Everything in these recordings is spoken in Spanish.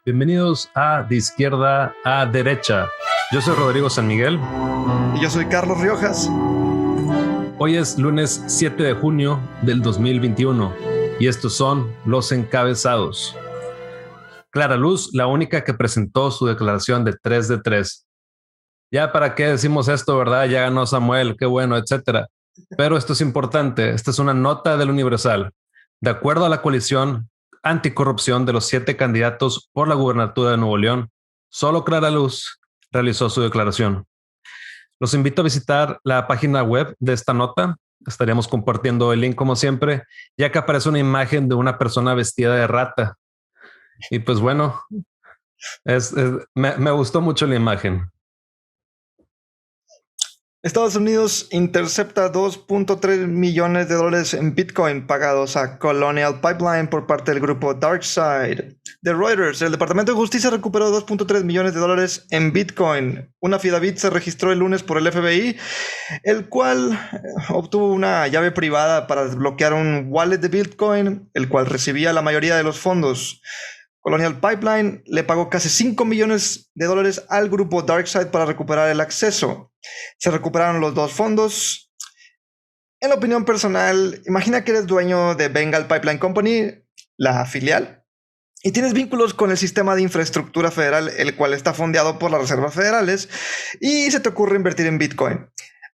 Bienvenidos a De Izquierda a Derecha. Yo soy Rodrigo San Miguel. Y yo soy Carlos Riojas. Hoy es lunes 7 de junio del 2021 y estos son los encabezados. Clara Luz, la única que presentó su declaración de 3 de 3. Ya para qué decimos esto, ¿verdad? Ya ganó Samuel, qué bueno, etcétera. Pero esto es importante. Esta es una nota del Universal. De acuerdo a la coalición anticorrupción de los 7 candidatos por la gubernatura de Nuevo León, solo Clara Luz realizó su declaración. Los invito a visitar la página web de esta nota. Estaríamos compartiendo el link como siempre, ya que aparece una imagen de una persona vestida de rata. Y pues bueno, me gustó mucho la imagen. Estados Unidos intercepta $2.3 millones en Bitcoin pagados a Colonial Pipeline por parte del grupo DarkSide. De Reuters, el Departamento de Justicia recuperó $2.3 millones en Bitcoin. Una affidavit se registró el lunes por el FBI, el cual obtuvo una llave privada para desbloquear un wallet de Bitcoin, el cual recibía la mayoría de los fondos. Colonial Pipeline le pagó casi $5 millones al grupo DarkSide para recuperar el acceso. Se recuperaron los 2 fondos. En la opinión personal, imagina que eres dueño de Bengal Pipeline Company, la filial, y tienes vínculos con el sistema de infraestructura federal, el cual está fondeado por las reservas federales, y se te ocurre invertir en Bitcoin.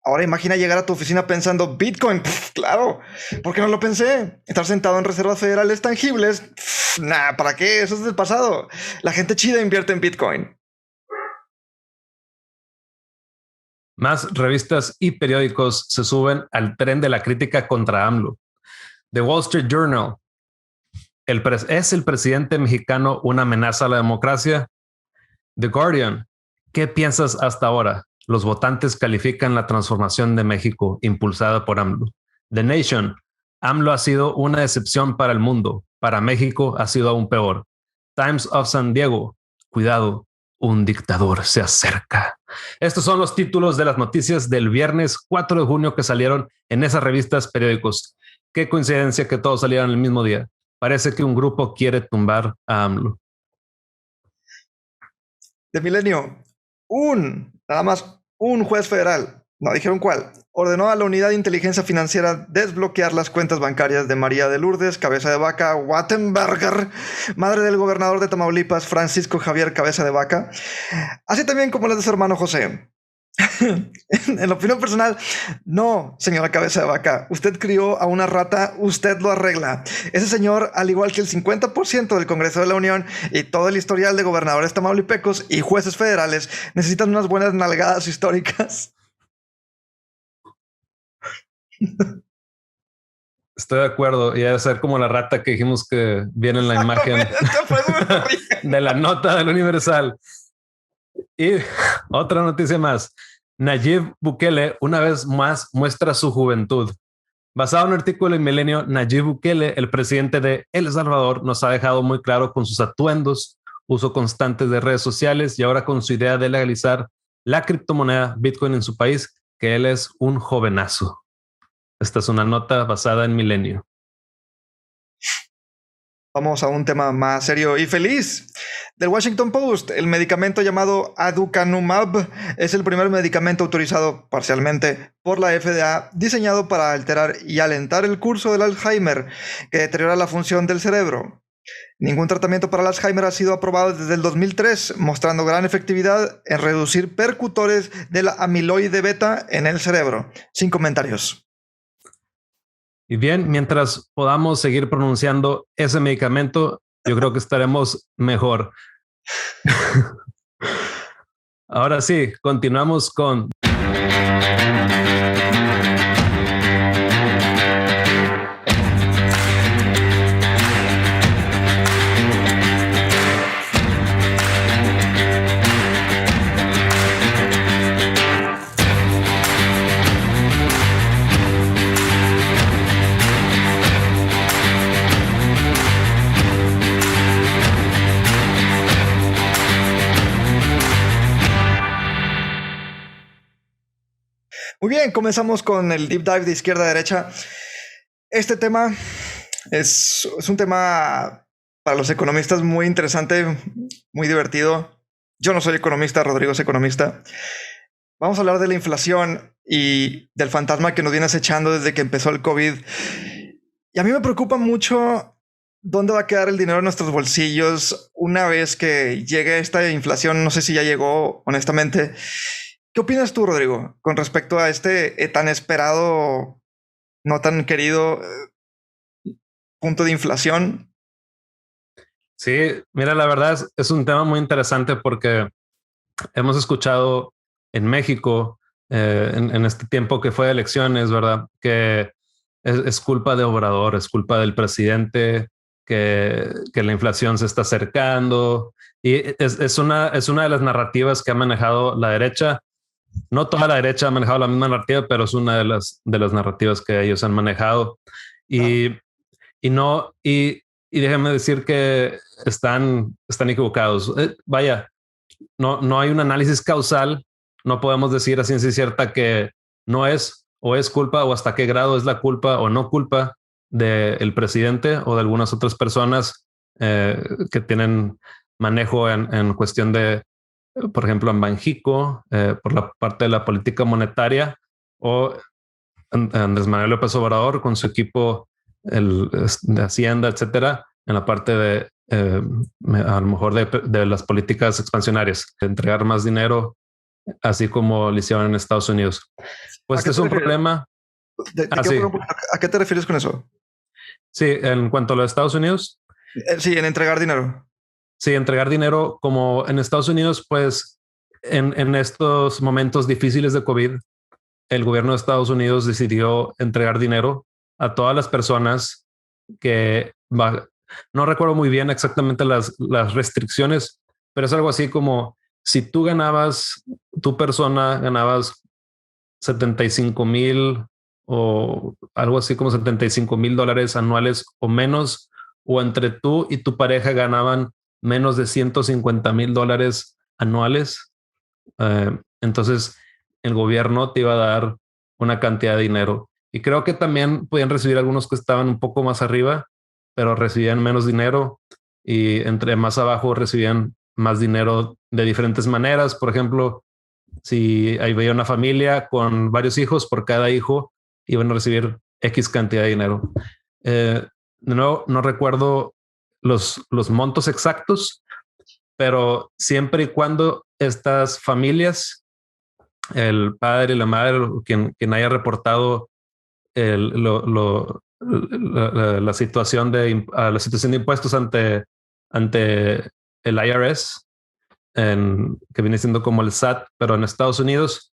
Ahora imagina llegar a tu oficina pensando Bitcoin, claro, ¿por qué no lo pensé? Estar sentado en reservas federales tangibles, ¿para qué? Eso es del pasado. La gente chida invierte en Bitcoin. Más revistas y periódicos se suben al tren de la crítica contra AMLO. The Wall Street Journal. ¿Es el presidente mexicano una amenaza a la democracia? The Guardian. ¿Qué piensas hasta ahora? Los votantes califican la transformación de México impulsada por AMLO. The Nation. AMLO ha sido una decepción para el mundo. Para México ha sido aún peor. Times of San Diego. Cuidado, un dictador se acerca. Estos son los títulos de las noticias del viernes 4 de junio que salieron en esas revistas periódicos. Qué coincidencia que todos salieron el mismo día. Parece que un grupo quiere tumbar a AMLO. De Milenio. Nada más un juez federal, no dijeron cuál, ordenó a la Unidad de Inteligencia Financiera desbloquear las cuentas bancarias de María de Lourdes Cabeza de Vaca Wattenberger, madre del gobernador de Tamaulipas, Francisco Javier Cabeza de Vaca, así también como las de su hermano José. En la opinión personal, no, señora Cabeza de Vaca, usted crió a una rata, usted lo arregla. Ese señor, al igual que el 50% del Congreso de la Unión y todo el historial de gobernadores tamaulipecos y jueces federales, necesitan unas buenas nalgadas históricas. Estoy de acuerdo, y debe ser como la rata que dijimos que viene en la imagen de la nota del Universal. Y otra noticia más. Nayib Bukele una vez más muestra su juventud. Basado en un artículo en Milenio, Nayib Bukele, el presidente de El Salvador, nos ha dejado muy claro con sus atuendos, uso constante de redes sociales y ahora con su idea de legalizar la criptomoneda Bitcoin en su país, que él es un jovenazo. Esta es una nota basada en Milenio. Vamos a un tema más serio y feliz. Del Washington Post, el medicamento llamado aducanumab es el primer medicamento autorizado parcialmente por la FDA, diseñado para alterar y alentar el curso del Alzheimer, que deteriora la función del cerebro. Ningún tratamiento para el Alzheimer ha sido aprobado desde el 2003, mostrando gran efectividad en reducir percutores de la amiloide beta en el cerebro. Sin comentarios. Y bien, mientras podamos seguir pronunciando ese medicamento, yo creo que estaremos mejor. Ahora sí, continuamos con... Muy bien, comenzamos con el deep dive de izquierda a derecha. Este tema es un tema para los economistas muy interesante, muy divertido. Yo no soy economista, Rodrigo es economista. Vamos a hablar de la inflación y del fantasma que nos viene acechando desde que empezó el COVID. Y a mí me preocupa mucho dónde va a quedar el dinero en nuestros bolsillos una vez que llegue esta inflación. No sé si ya llegó, honestamente. ¿Qué opinas tú, Rodrigo, con respecto a este tan esperado, no tan querido punto de inflación? Sí, mira, la verdad es un tema muy interesante porque hemos escuchado en México, en este tiempo que fue de elecciones, ¿verdad? Que es culpa de Obrador, es culpa del presidente, que la inflación se está acercando. Y es una de las narrativas que ha manejado la derecha. No toda la derecha ha manejado la misma narrativa, pero es una de las narrativas que ellos han manejado. Y, y no, y déjame decir que están equivocados. Vaya, no hay un análisis causal. No podemos decir a ciencia cierta que no es o es culpa o hasta qué grado es la culpa o no culpa del presidente o de algunas otras personas que tienen manejo en cuestión de, por ejemplo, en Banjico, por la parte de la política monetaria, o Andrés Manuel López Obrador con su equipo de Hacienda, etcétera, en la parte de a lo mejor de las políticas expansionarias, de entregar más dinero, así como lo hicieron en Estados Unidos. Pues este es un problema. Sí. ¿A qué te refieres con eso? Sí, en cuanto a los Estados Unidos. Sí, en entregar dinero. Sí, entregar dinero como en Estados Unidos, pues en estos momentos difíciles de COVID, el gobierno de Estados Unidos decidió entregar dinero a todas las personas que no recuerdo muy bien exactamente las restricciones, pero es algo así como si tú tu persona ganabas 75,000 o algo así como $75,000 anuales o menos, o entre tú y tu pareja ganaban menos de $150,000 anuales. Entonces el gobierno te iba a dar una cantidad de dinero, y creo que también podían recibir algunos que estaban un poco más arriba, pero recibían menos dinero, y entre más abajo recibían más dinero de diferentes maneras. Por ejemplo, si ahí veía una familia con varios hijos, por cada hijo iban a recibir X cantidad de dinero. De nuevo, no recuerdo los montos exactos, pero siempre y cuando estas familias, el padre y la madre, quien haya reportado la situación la situación de impuestos ante el IRS, que viene siendo como el SAT, pero en Estados Unidos,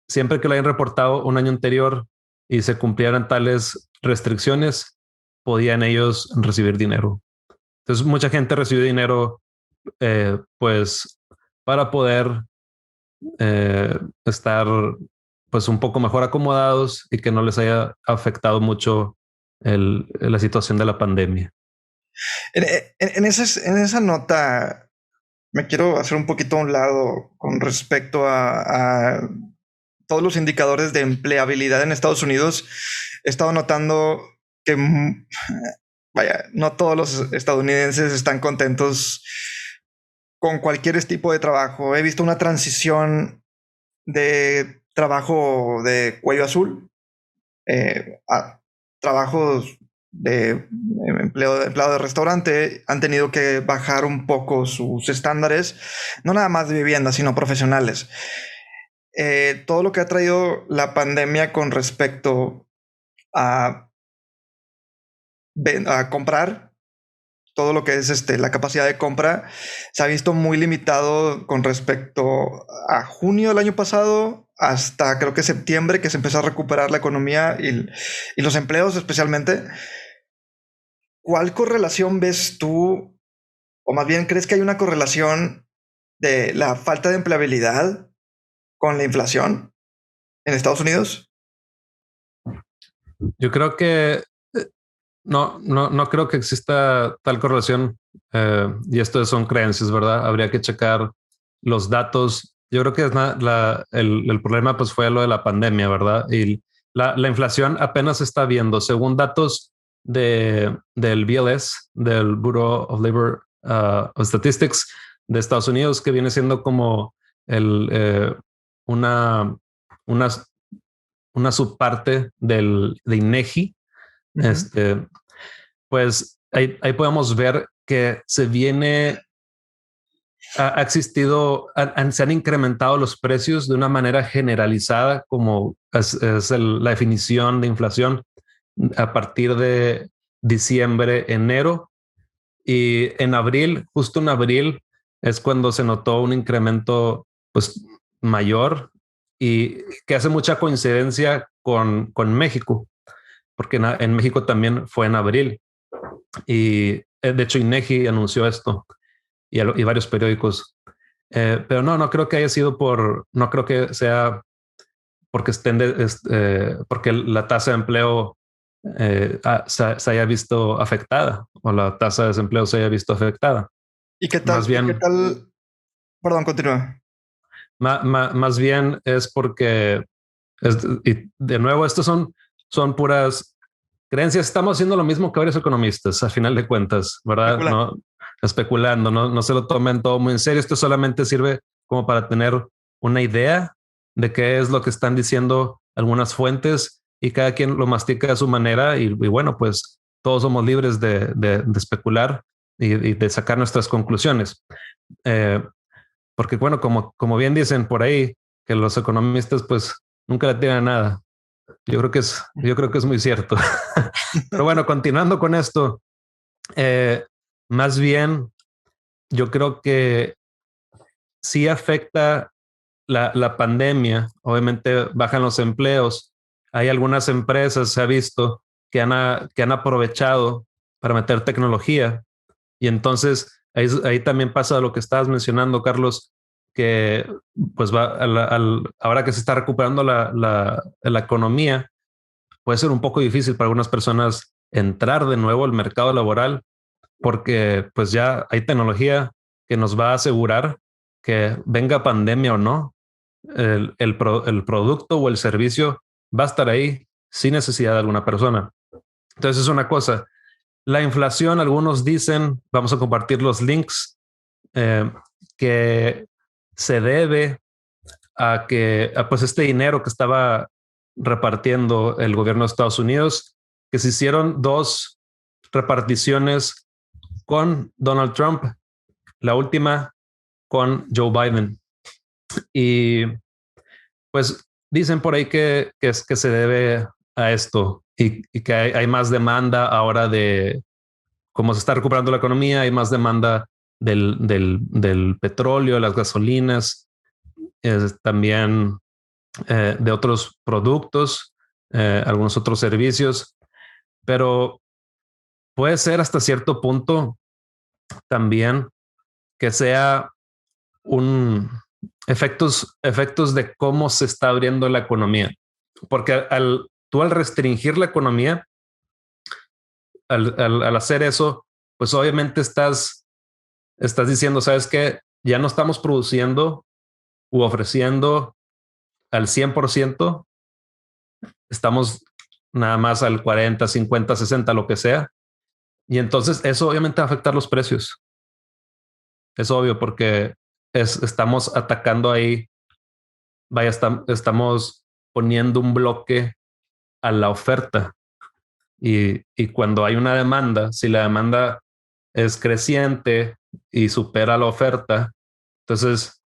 siempre que lo hayan reportado un año anterior y se cumplieran tales restricciones, podían ellos recibir dinero. Entonces mucha gente recibió dinero pues para poder estar pues un poco mejor acomodados y que no les haya afectado mucho la situación de la pandemia. En esa nota me quiero hacer un poquito a un lado con respecto a todos los indicadores de empleabilidad en Estados Unidos. He estado notando que, vaya, no todos los estadounidenses están contentos con cualquier tipo de trabajo. He visto una transición de trabajo de cuello azul a trabajos de empleado de restaurante. Han tenido que bajar un poco sus estándares, no nada más de vivienda, sino profesionales. Todo lo que ha traído la pandemia con respecto a comprar, todo lo que es la capacidad de compra, se ha visto muy limitado con respecto a junio del año pasado hasta creo que septiembre, que se empezó a recuperar la economía y los empleos especialmente. ¿Cuál correlación ves tú, o más bien crees que hay una correlación de la falta de empleabilidad con la inflación en Estados Unidos? Yo creo que no creo que exista tal correlación, y esto son creencias, ¿verdad? Habría que checar los datos. Yo creo que el problema pues fue lo de la pandemia, ¿verdad? Y la inflación apenas se está viendo según datos del BLS, del Bureau of Labor of Statistics de Estados Unidos, que viene siendo como una, una, una subparte de INEGI. Pues ahí podemos ver que ha existido, se han incrementado los precios de una manera generalizada, como es la definición de inflación a partir de diciembre, enero, y en abril, justo en abril, es cuando se notó un incremento pues mayor y que hace mucha coincidencia con México, porque en México también fue en abril y de hecho INEGI anunció esto y varios periódicos. Pero no creo que haya sido no creo que sea porque porque la tasa de empleo se haya visto afectada o la tasa de desempleo se haya visto afectada. ¿Y qué tal? Más bien, ¿qué tal? Perdón, continúa. Más bien es porque, y de nuevo, estos son puras creencias. Estamos haciendo lo mismo que varios economistas, a final de cuentas, ¿verdad? No especulando, no se lo tomen todo muy en serio. Esto solamente sirve como para tener una idea de qué es lo que están diciendo algunas fuentes y cada quien lo mastica a su manera. Y bueno, pues todos somos libres de especular y de sacar nuestras conclusiones. Porque bueno, como bien dicen por ahí, que los economistas pues nunca le tiran nada. Yo creo que es muy cierto. Pero bueno, continuando con esto, más bien yo creo que sí afecta la pandemia. Obviamente bajan los empleos. Hay algunas empresas, se ha visto, que han aprovechado para meter tecnología. Y entonces ahí también pasa lo que estabas mencionando, Carlos, que pues ahora que se está recuperando la economía, puede ser un poco difícil para algunas personas entrar de nuevo al mercado laboral porque pues ya hay tecnología que nos va a asegurar que venga pandemia o no, el producto o el servicio va a estar ahí sin necesidad de alguna persona. Entonces es una cosa. La inflación, algunos dicen, vamos a compartir los links, que se debe a que pues este dinero que estaba repartiendo el gobierno de Estados Unidos, que se hicieron dos reparticiones con Donald Trump, la última con Joe Biden. Y pues dicen por ahí que se debe a esto y que hay más demanda ahora de cómo se está recuperando la economía, hay más demanda del petróleo, las gasolinas, también de otros productos, algunos otros servicios, pero puede ser hasta cierto punto también que sea un efectos de cómo se está abriendo la economía, porque tú al restringir la economía, al hacer eso, pues obviamente estás diciendo, sabes que ya no estamos produciendo u ofreciendo al 100%, estamos nada más al 40, 50, 60, lo que sea. Y entonces eso obviamente va a afectar los precios. Es obvio porque estamos atacando ahí, vaya, estamos poniendo un bloque a la oferta. Y cuando hay una demanda, si la demanda es creciente y supera la oferta, entonces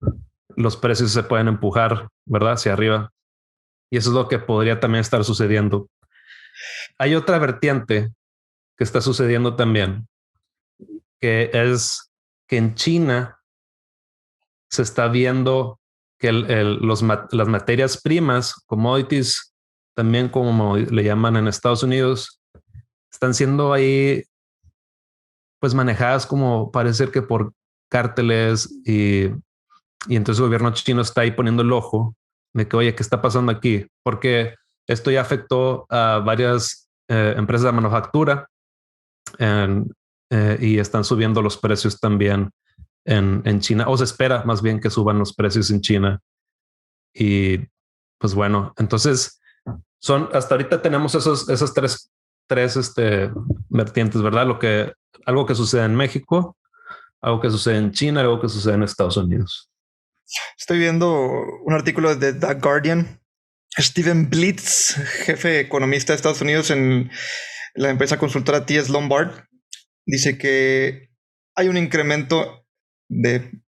los precios se pueden empujar, ¿verdad? Hacia arriba. Y eso es lo que podría también estar sucediendo. Hay otra vertiente que está sucediendo también, que es que en China se está viendo que las materias primas, commodities, también como le llaman en Estados Unidos, están siendo ahí pues manejadas como parece que por cárteles y entonces el gobierno chino está ahí poniendo el ojo de que, oye, ¿qué está pasando aquí? Porque esto ya afectó a varias empresas de manufactura y están subiendo los precios también en China, o se espera más bien que suban los precios en China. Y pues bueno, entonces hasta ahorita tenemos esas tres tres vertientes, ¿verdad? Algo que sucede en México, algo que sucede en China, algo que sucede en Estados Unidos. Estoy viendo un artículo de The Guardian. Steven Blitz, jefe economista de Estados Unidos en la empresa consultora TS Lombard, dice que hay un incremento de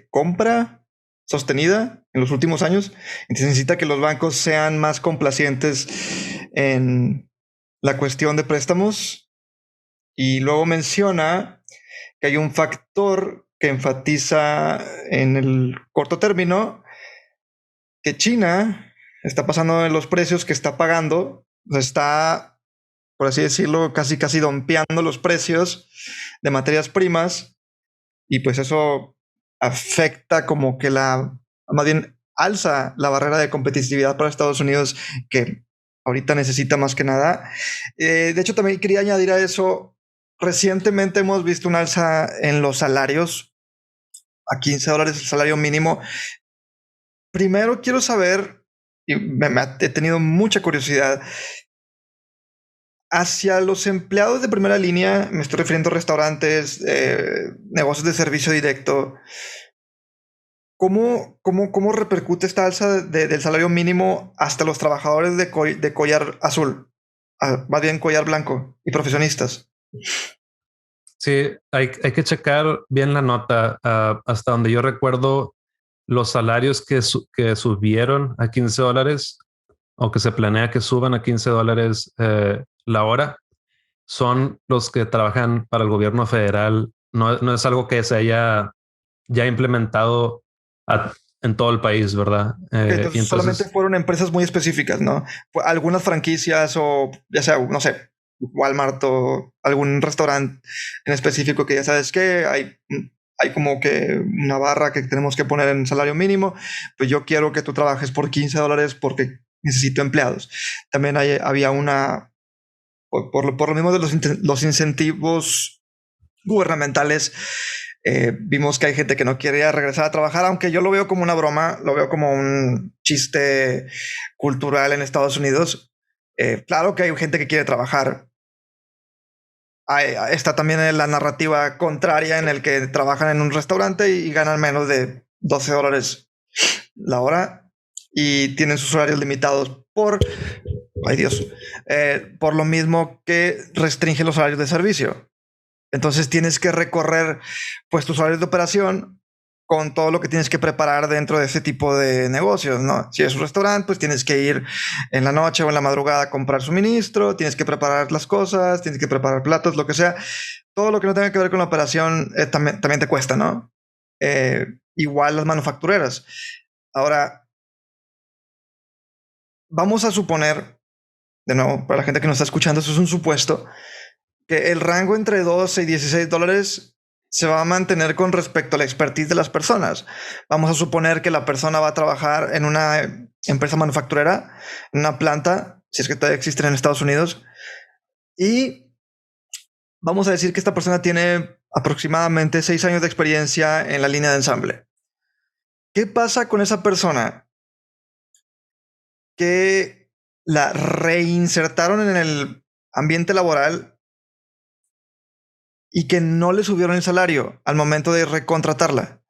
compra sostenida en los últimos años y se necesita que los bancos sean más complacientes en la cuestión de préstamos. Y luego menciona que hay un factor que enfatiza en el corto término que China está pasando en los precios que está pagando, está, por así decirlo, casi dompeando los precios de materias primas, y pues eso afecta como que más bien alza la barrera de competitividad para Estados Unidos, que ahorita necesita más que nada. De hecho, también quería añadir a eso, recientemente hemos visto un alza en los salarios a $15 el salario mínimo. Primero quiero saber, y he tenido mucha curiosidad, hacia los empleados de primera línea, me estoy refiriendo a restaurantes, negocios de servicio directo. ¿Cómo repercute esta alza del salario mínimo hasta los trabajadores de collar azul, más bien collar blanco, y profesionistas? Sí, hay que checar bien la nota. Hasta donde yo recuerdo, los salarios que subieron a $15 o que se planea que suban a $15 la hora son los que trabajan para el gobierno federal. No es algo que se haya ya implementado en todo el país, ¿verdad? Entonces solamente fueron empresas muy específicas, ¿no? Algunas franquicias o ya sea, no sé, Walmart o algún restaurante en específico que ya sabes que hay como que una barra que tenemos que poner en salario mínimo, pues yo quiero que tú trabajes por $15 porque necesito empleados. También había por lo mismo de los incentivos gubernamentales, vimos que hay gente que no quería regresar a trabajar, aunque yo lo veo como una broma, lo veo como un chiste cultural en Estados Unidos. Claro que hay gente que quiere trabajar. Está también la narrativa contraria en el que trabajan en un restaurante y ganan menos de $12 la hora y tienen sus horarios limitados por lo mismo que restringe los horarios de servicio. Entonces tienes que recorrer pues tus horarios de operación con todo lo que tienes que preparar dentro de ese tipo de negocios, ¿no? Si es un restaurante, pues tienes que ir en la noche o en la madrugada a comprar suministro, tienes que preparar las cosas, tienes que preparar platos, lo que sea. Todo lo que no tenga que ver con la operación también te cuesta, ¿no? Igual las manufactureras. Ahora, vamos a suponer, de nuevo, para la gente que nos está escuchando, eso es un supuesto, que el rango entre $12 y $16 se va a mantener con respecto a la expertise de las personas. Vamos a suponer que la persona va a trabajar en una empresa manufacturera, en una planta, si es que todavía existen en Estados Unidos, y vamos a decir que esta persona tiene aproximadamente 6 años de experiencia en la línea de ensamble. ¿Qué pasa con esa persona que la reinsertaron en el ambiente laboral y que no le subieron el salario al momento de recontratarla?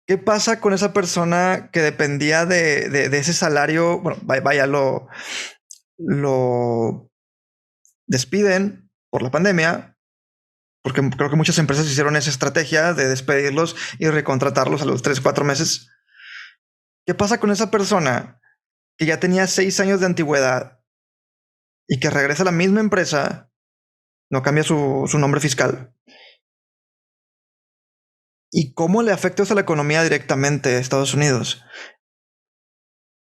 ¿Qué pasa con esa persona que dependía de ese salario? Bueno, vaya, lo despiden por la pandemia, porque creo que muchas empresas hicieron esa estrategia de despedirlos y recontratarlos a los 3-4 meses. ¿Qué pasa con esa persona que ya tenía 6 años de antigüedad y que regresa a la misma empresa? No cambia su nombre fiscal. ¿Y cómo le afecta eso a la economía directamente de Estados Unidos?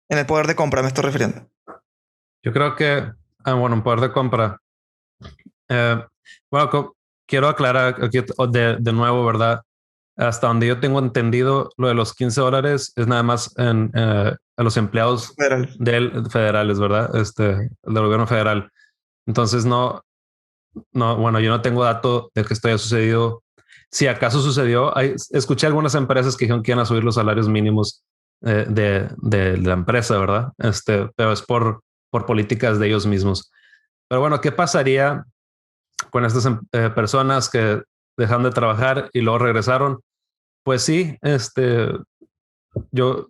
En el poder de compra me estoy refiriendo. Yo creo que, en poder de compra. Quiero aclarar aquí de nuevo, ¿verdad? Hasta donde yo tengo entendido, lo de los $15 es nada más a los empleados federales, ¿verdad? Del gobierno federal. Entonces yo no tengo dato de que esto haya sucedido. Si acaso sucedió, escuché algunas empresas que dijeron que iban a subir los salarios mínimos de la empresa, ¿verdad? Pero es por políticas de ellos mismos. Pero bueno, ¿qué pasaría con estas personas que dejaron de trabajar y luego regresaron? Pues sí, yo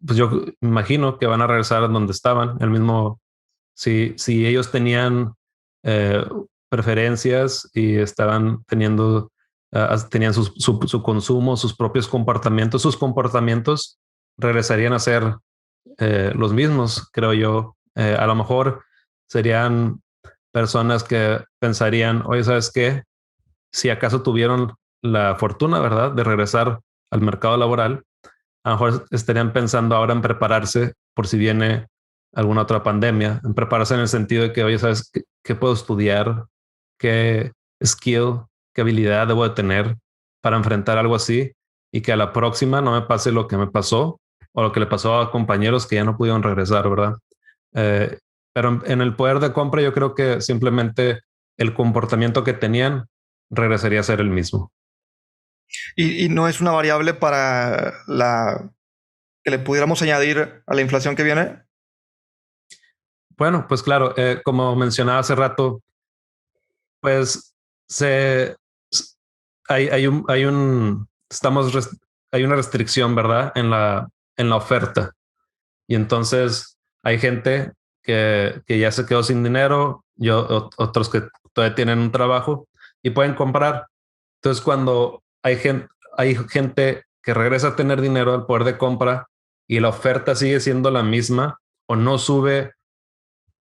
imagino que van a regresar a donde estaban. El mismo, si ellos tenían eh, preferencias y estaban teniendo, tenían su consumo, sus propios comportamientos, sus comportamientos regresarían a ser los mismos, creo yo. A lo mejor serían personas que pensarían, oye, ¿sabes qué? Si acaso tuvieron la fortuna, ¿verdad?, de regresar al mercado laboral, a lo mejor estarían pensando ahora en prepararse por si viene alguna otra pandemia, en prepararse en el sentido de que, oye, ¿sabes qué puedo estudiar? ¿Qué skill, qué habilidad debo de tener para enfrentar algo así? Y que a la próxima no me pase lo que me pasó o lo que le pasó a compañeros que ya no pudieron regresar, ¿verdad? Eh, pero en el poder de compra yo creo que simplemente el comportamiento que tenían regresaría a ser el mismo. Y no es una variable para la que le pudiéramos añadir a la inflación que viene. Bueno, pues claro, como mencionaba hace rato, pues se estamos hay una restricción, ¿verdad? En la oferta. Y entonces hay gente que ya se quedó sin dinero, otros que todavía tienen un trabajo y pueden comprar. Entonces, cuando hay gente que regresa a tener dinero al poder de compra y la oferta sigue siendo la misma o no sube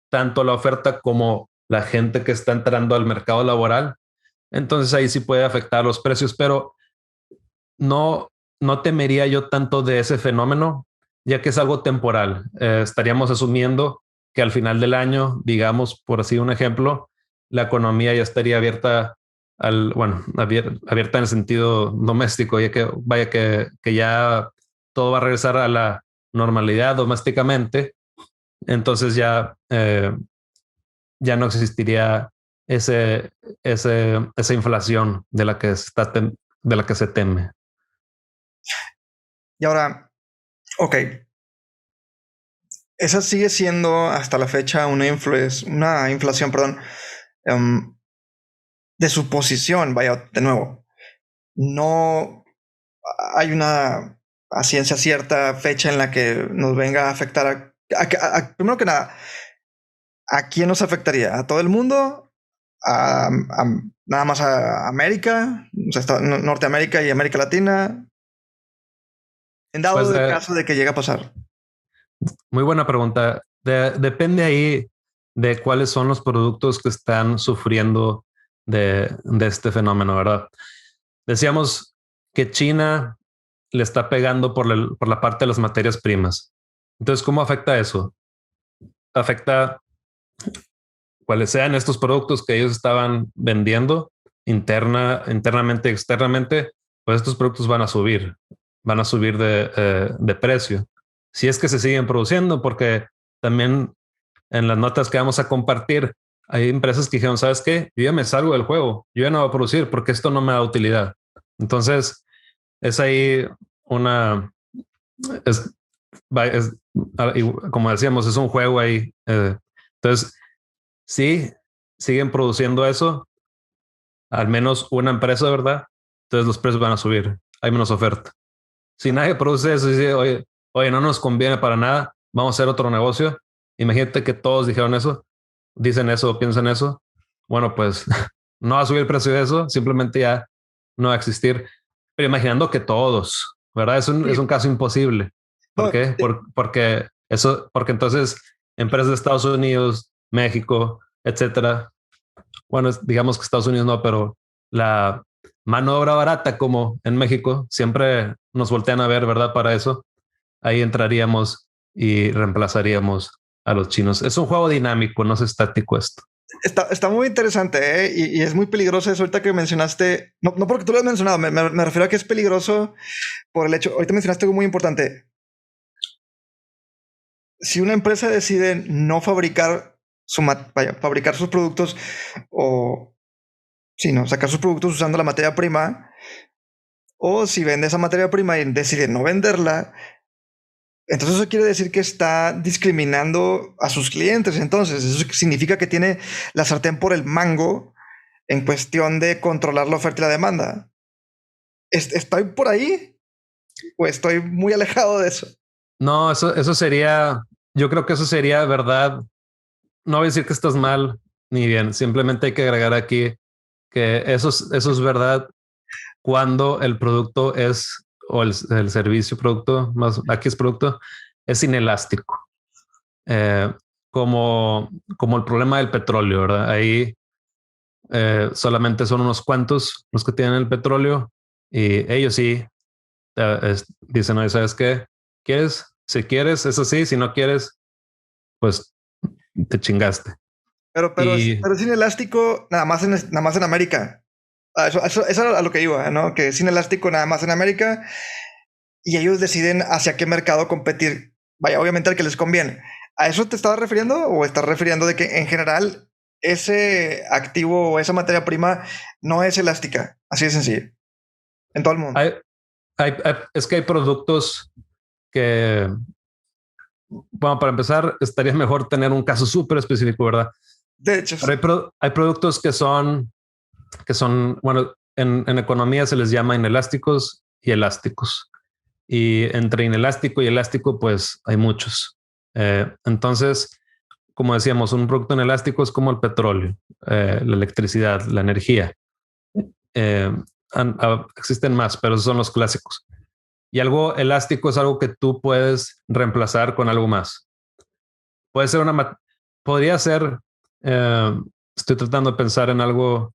tanto la oferta como la gente que está entrando al mercado laboral, entonces ahí sí puede afectar los precios, pero no, no temería yo tanto de ese fenómeno, ya que es algo temporal. Estaríamos asumiendo que al final del año, digamos, por así un ejemplo, la economía ya estaría abierta abierta en el sentido doméstico, ya que vaya que ya todo va a regresar a la normalidad domésticamente. Entonces ya no existiría ese, esa inflación de la que se teme. Y ahora, ok, esa sigue siendo hasta la fecha una inflación, perdón, um, de suposición, vaya, de nuevo. No hay una a ciencia cierta fecha en la que nos venga a afectar primero que nada, ¿a quién nos afectaría? ¿A todo el mundo? ¿Nada más a América? O sea, Norteamérica y América Latina. En dado Pues del caso de que llegue a pasar. muy buena pregunta. Depende ahí de cuáles son los productos que están sufriendo de este fenómeno, ¿verdad? Decíamos que China le está pegando por la parte de las materias primas. Entonces, ¿cómo afecta eso? Afecta cuáles sean estos productos que ellos estaban vendiendo internamente, externamente, pues estos productos van a subir de precio. Si es que se siguen produciendo, porque también en las notas que vamos a compartir, hay empresas que dijeron, ¿sabes qué? Yo ya me salgo del juego, yo ya no voy a producir porque esto no me da utilidad. Entonces, es ahí una, es, es, como decíamos, es un juego ahí. Entonces, sí, siguen produciendo eso, al menos una empresa, ¿verdad? Entonces los precios van a subir, hay menos oferta. Si nadie produce eso y dice, oye, no nos conviene para nada, vamos a hacer otro negocio. Imagínate que todos dijeron eso, dicen eso, piensan eso. Bueno, pues no va a subir el precio de eso, simplemente ya no va a existir. Pero imaginando que todos, ¿verdad? Es Sí, un caso imposible. ¿Por no, qué? Porque entonces empresas de Estados Unidos, México, etcétera. Bueno, digamos que Estados Unidos no, pero la mano de obra barata como en México siempre nos voltean a ver, ¿verdad? Para eso, ahí entraríamos y reemplazaríamos a los chinos. Es un juego dinámico, no es estático esto. está muy interesante, ¿eh? Y es muy peligroso eso ahorita que mencionaste. No, no porque tú lo has mencionado, me refiero a que es peligroso por el hecho. Ahorita mencionaste algo muy importante. Si una empresa decide no fabricar fabricar sus productos o sí, no, sacar sus productos usando la materia prima, o si vende esa materia prima y decide no venderla, Entonces eso quiere decir que está discriminando a sus clientes. Entonces eso significa que tiene la sartén por el mango en cuestión de controlar la oferta y la demanda. ¿Estoy por ahí o estoy muy alejado de eso? No, eso sería, yo creo que eso sería verdad. No voy a decir que estás mal ni bien, simplemente hay que agregar aquí que eso es verdad cuando el producto es, o el servicio producto, más aquí es producto, es inelástico. Eh, como el problema del petróleo, ¿verdad? Ahí solamente son unos cuantos los que tienen el petróleo y ellos sí dicen, oye, ¿sabes qué? ¿Quieres? Si quieres, es así. Si no quieres, pues te chingaste. Y Pero es inelástico nada más en América. Eso a lo que iba, ¿no? Que es inelástico nada más en América y ellos deciden hacia qué mercado competir. Vaya, obviamente al que les conviene. ¿A eso te estabas refiriendo o estás refiriendo de que en general ese activo o esa materia prima no es elástica? Así de sencillo. En todo el mundo. hay, es que hay productos que, bueno, para empezar, estaría mejor tener un caso súper específico, ¿verdad? De hecho, Pero hay productos que son, bueno, en economía se les llama inelásticos y elásticos. Y entre inelástico y elástico, pues hay muchos. Entonces, como decíamos, un producto inelástico es como el petróleo, la electricidad, la energía. Eh, existen más, pero esos son los clásicos. Y algo elástico es algo que tú puedes reemplazar con algo más. Puede ser podría ser, eh, estoy tratando de pensar en algo.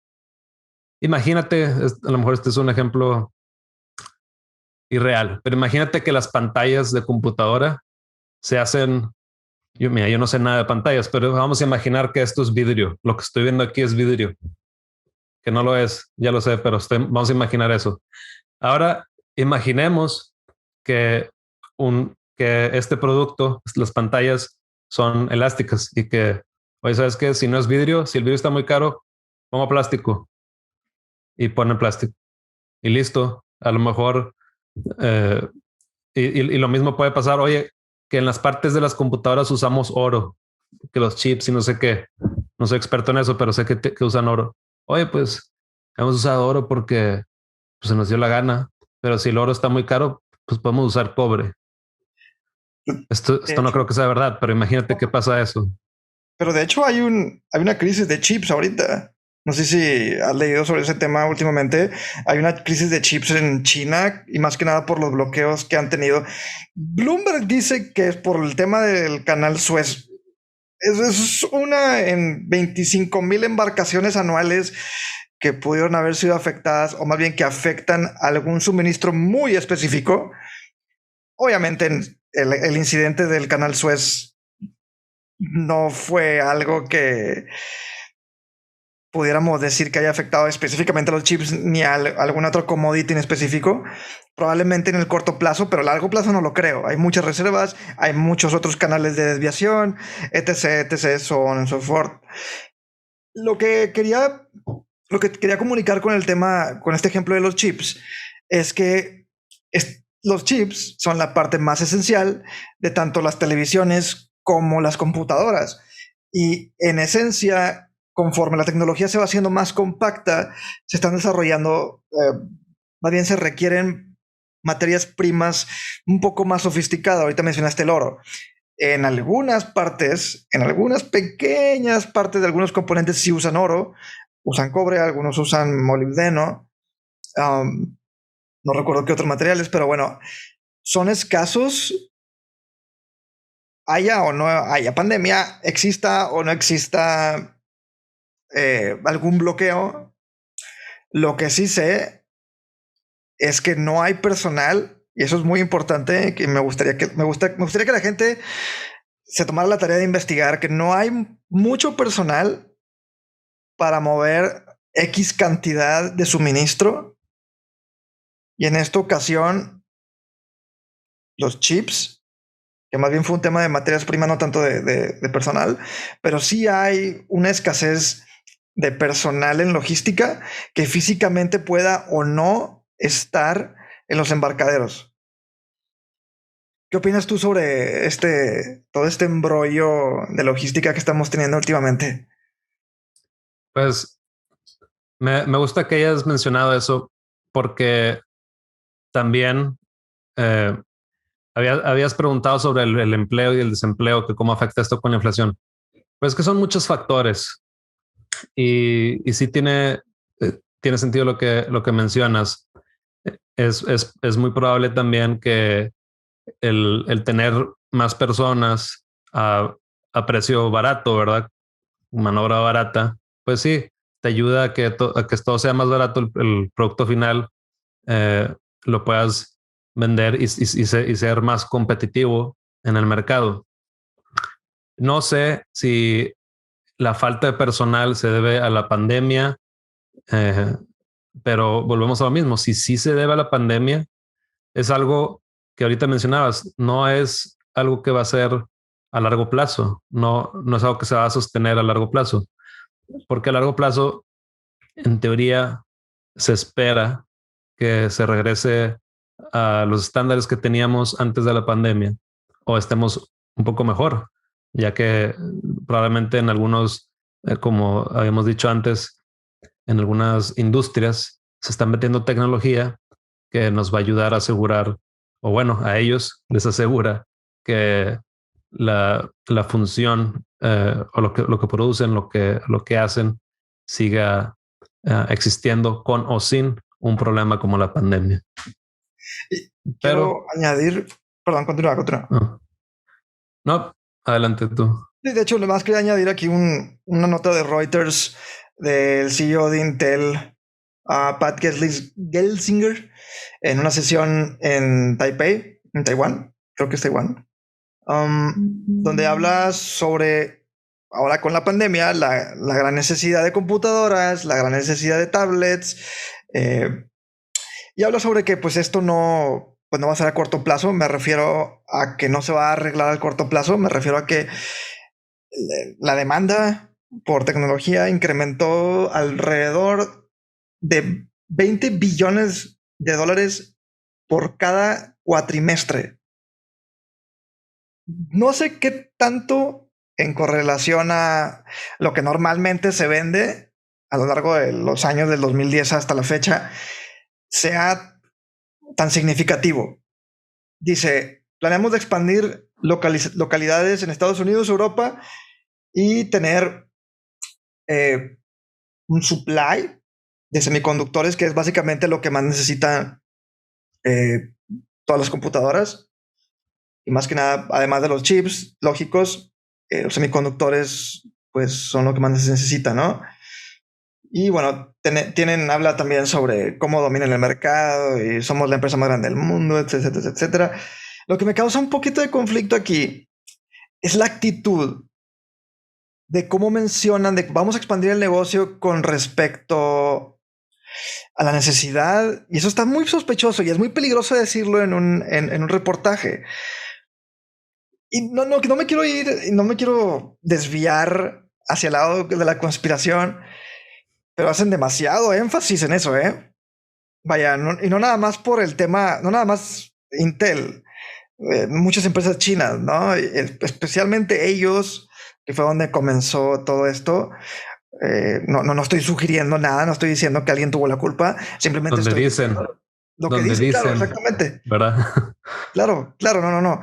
Imagínate, a lo mejor este es un ejemplo irreal, pero imagínate que las pantallas de computadora se hacen. Mira, yo no sé nada de pantallas, pero vamos a imaginar que esto es vidrio. Lo que estoy viendo aquí es vidrio, que no lo es, ya lo sé, pero vamos a imaginar eso. Ahora imaginemos que que este producto, las pantallas son elásticas y que, oye, ¿sabes qué? Si no es vidrio, si el vidrio está muy caro, pongo plástico y ponen plástico y listo. A lo mejor, eh, y lo mismo puede pasar, oye, que en las partes de las computadoras usamos oro, que los chips y no sé qué. No soy experto en eso, pero sé que usan oro. Oye, pues hemos usado oro porque pues, se nos dio la gana, pero si el oro está muy caro, pues podemos usar cobre. de Esto no creo hecho. que sea verdad, pero imagínate qué pasa eso. Pero de hecho hay una crisis de chips ahorita. No sé si has leído sobre ese tema últimamente. Hay una crisis de chips en China y más que nada por los bloqueos que han tenido. Bloomberg dice que es por el tema del canal Suez. Es una en 25,000 embarcaciones anuales que pudieron haber sido afectadas o más bien que afectan a algún suministro muy específico. Obviamente el incidente del canal Suez no fue algo que pudiéramos decir que haya afectado específicamente a los chips ni a algún otro commodity en específico. Probablemente en el corto plazo, pero a largo plazo no lo creo. Hay muchas reservas, hay muchos otros canales de desviación, etc, etc, so on and so forth. Lo que quería, lo que quería comunicar con el tema, con este ejemplo de los chips, es que los chips son la parte más esencial de tanto las televisiones como las computadoras. Y en esencia, conforme la tecnología se va haciendo más compacta, se están desarrollando, más bien se requieren materias primas un poco más sofisticadas. Ahorita mencionaste el oro. En algunas partes, en algunas pequeñas partes de algunos componentes sí usan oro, usan cobre, algunos usan molibdeno. Um, no recuerdo qué otros materiales, pero bueno, son escasos, haya o no haya pandemia, exista o no exista algún bloqueo. Lo que sí sé es que no hay personal, y eso es muy importante, que me gustaría que la gente se tomara la tarea de investigar, que no hay mucho personal para mover X cantidad de suministro. Y en esta ocasión, los chips, que más bien fue un tema de materias primas, no tanto de personal, pero sí hay una escasez de personal en logística que físicamente pueda o no estar en los embarcaderos. ¿Qué opinas tú sobre todo este embrollo de logística que estamos teniendo últimamente? Pues me gusta que hayas mencionado eso porque también eh, habías preguntado sobre el empleo y el desempleo, que cómo afecta esto con la inflación. Pues que son muchos factores y sí tiene sentido lo que mencionas. Es muy probable también que el tener más personas a precio barato, ¿verdad? Mano obra barata, pues sí, te ayuda a que todo sea más barato, el producto final, eh, lo puedas vender y ser más competitivo en el mercado. No sé si la falta de personal se debe a la pandemia, eh, pero volvemos a lo mismo. Si sí se debe a la pandemia, es algo que ahorita mencionabas, no es algo que va a ser a largo plazo, no es algo que se va a sostener a largo plazo, porque a largo plazo, en teoría, se espera que se regrese a los estándares que teníamos antes de la pandemia o estemos un poco mejor, ya que probablemente en algunos, como habíamos dicho antes, en algunas industrias se están metiendo tecnología que nos va a ayudar a asegurar, o bueno, a ellos les asegura que la función o lo que producen, lo que hacen, siga existiendo con o sin un problema como la pandemia. Y Pero quiero añadir, perdón, continúa. no, no, adelante tú. Sí, de hecho, lo más quería añadir aquí una nota de Reuters del CEO de Intel, Pat Gelsinger, en una sesión en Taipei, en Taiwán, creo que es Taiwán, donde habla sobre, ahora con la pandemia, la gran necesidad de computadoras, la gran necesidad de tablets, y habla sobre que pues esto no, pues no va a ser a corto plazo. Me refiero a que no se va a arreglar al corto plazo, me refiero a que la demanda por tecnología incrementó alrededor de 20 billones de dólares por cada cuatrimestre. No sé qué tanto en correlación a lo que normalmente se vende a lo largo de los años del 2010 hasta la fecha sea tan significativo. Dice, planeamos de expandir localidades en Estados Unidos, Europa y tener un supply de semiconductores, que es básicamente lo que más necesitan eh, todas las computadoras. Y más que nada, además de los chips lógicos, los semiconductores pues son lo que más se necesita, ¿no? Y bueno, habla también sobre cómo dominan el mercado y somos la empresa más grande del mundo, etcétera, etcétera. Lo que me causa un poquito de conflicto aquí es la actitud de cómo mencionan de que vamos a expandir el negocio con respecto a la necesidad. Y eso está muy sospechoso y es muy peligroso decirlo en un reportaje. Y no me quiero ir, no me quiero desviar hacia el lado de la conspiración, pero hacen demasiado énfasis en eso, ¿eh? Vaya, y no nada más por el tema, no nada más Intel, muchas empresas chinas, ¿no? Especialmente ellos, que fue donde comenzó todo esto. No estoy sugiriendo nada, no estoy diciendo que alguien tuvo la culpa, simplemente Donde estoy dicen, lo que dicen, claro, exactamente. ¿verdad? Claro, no.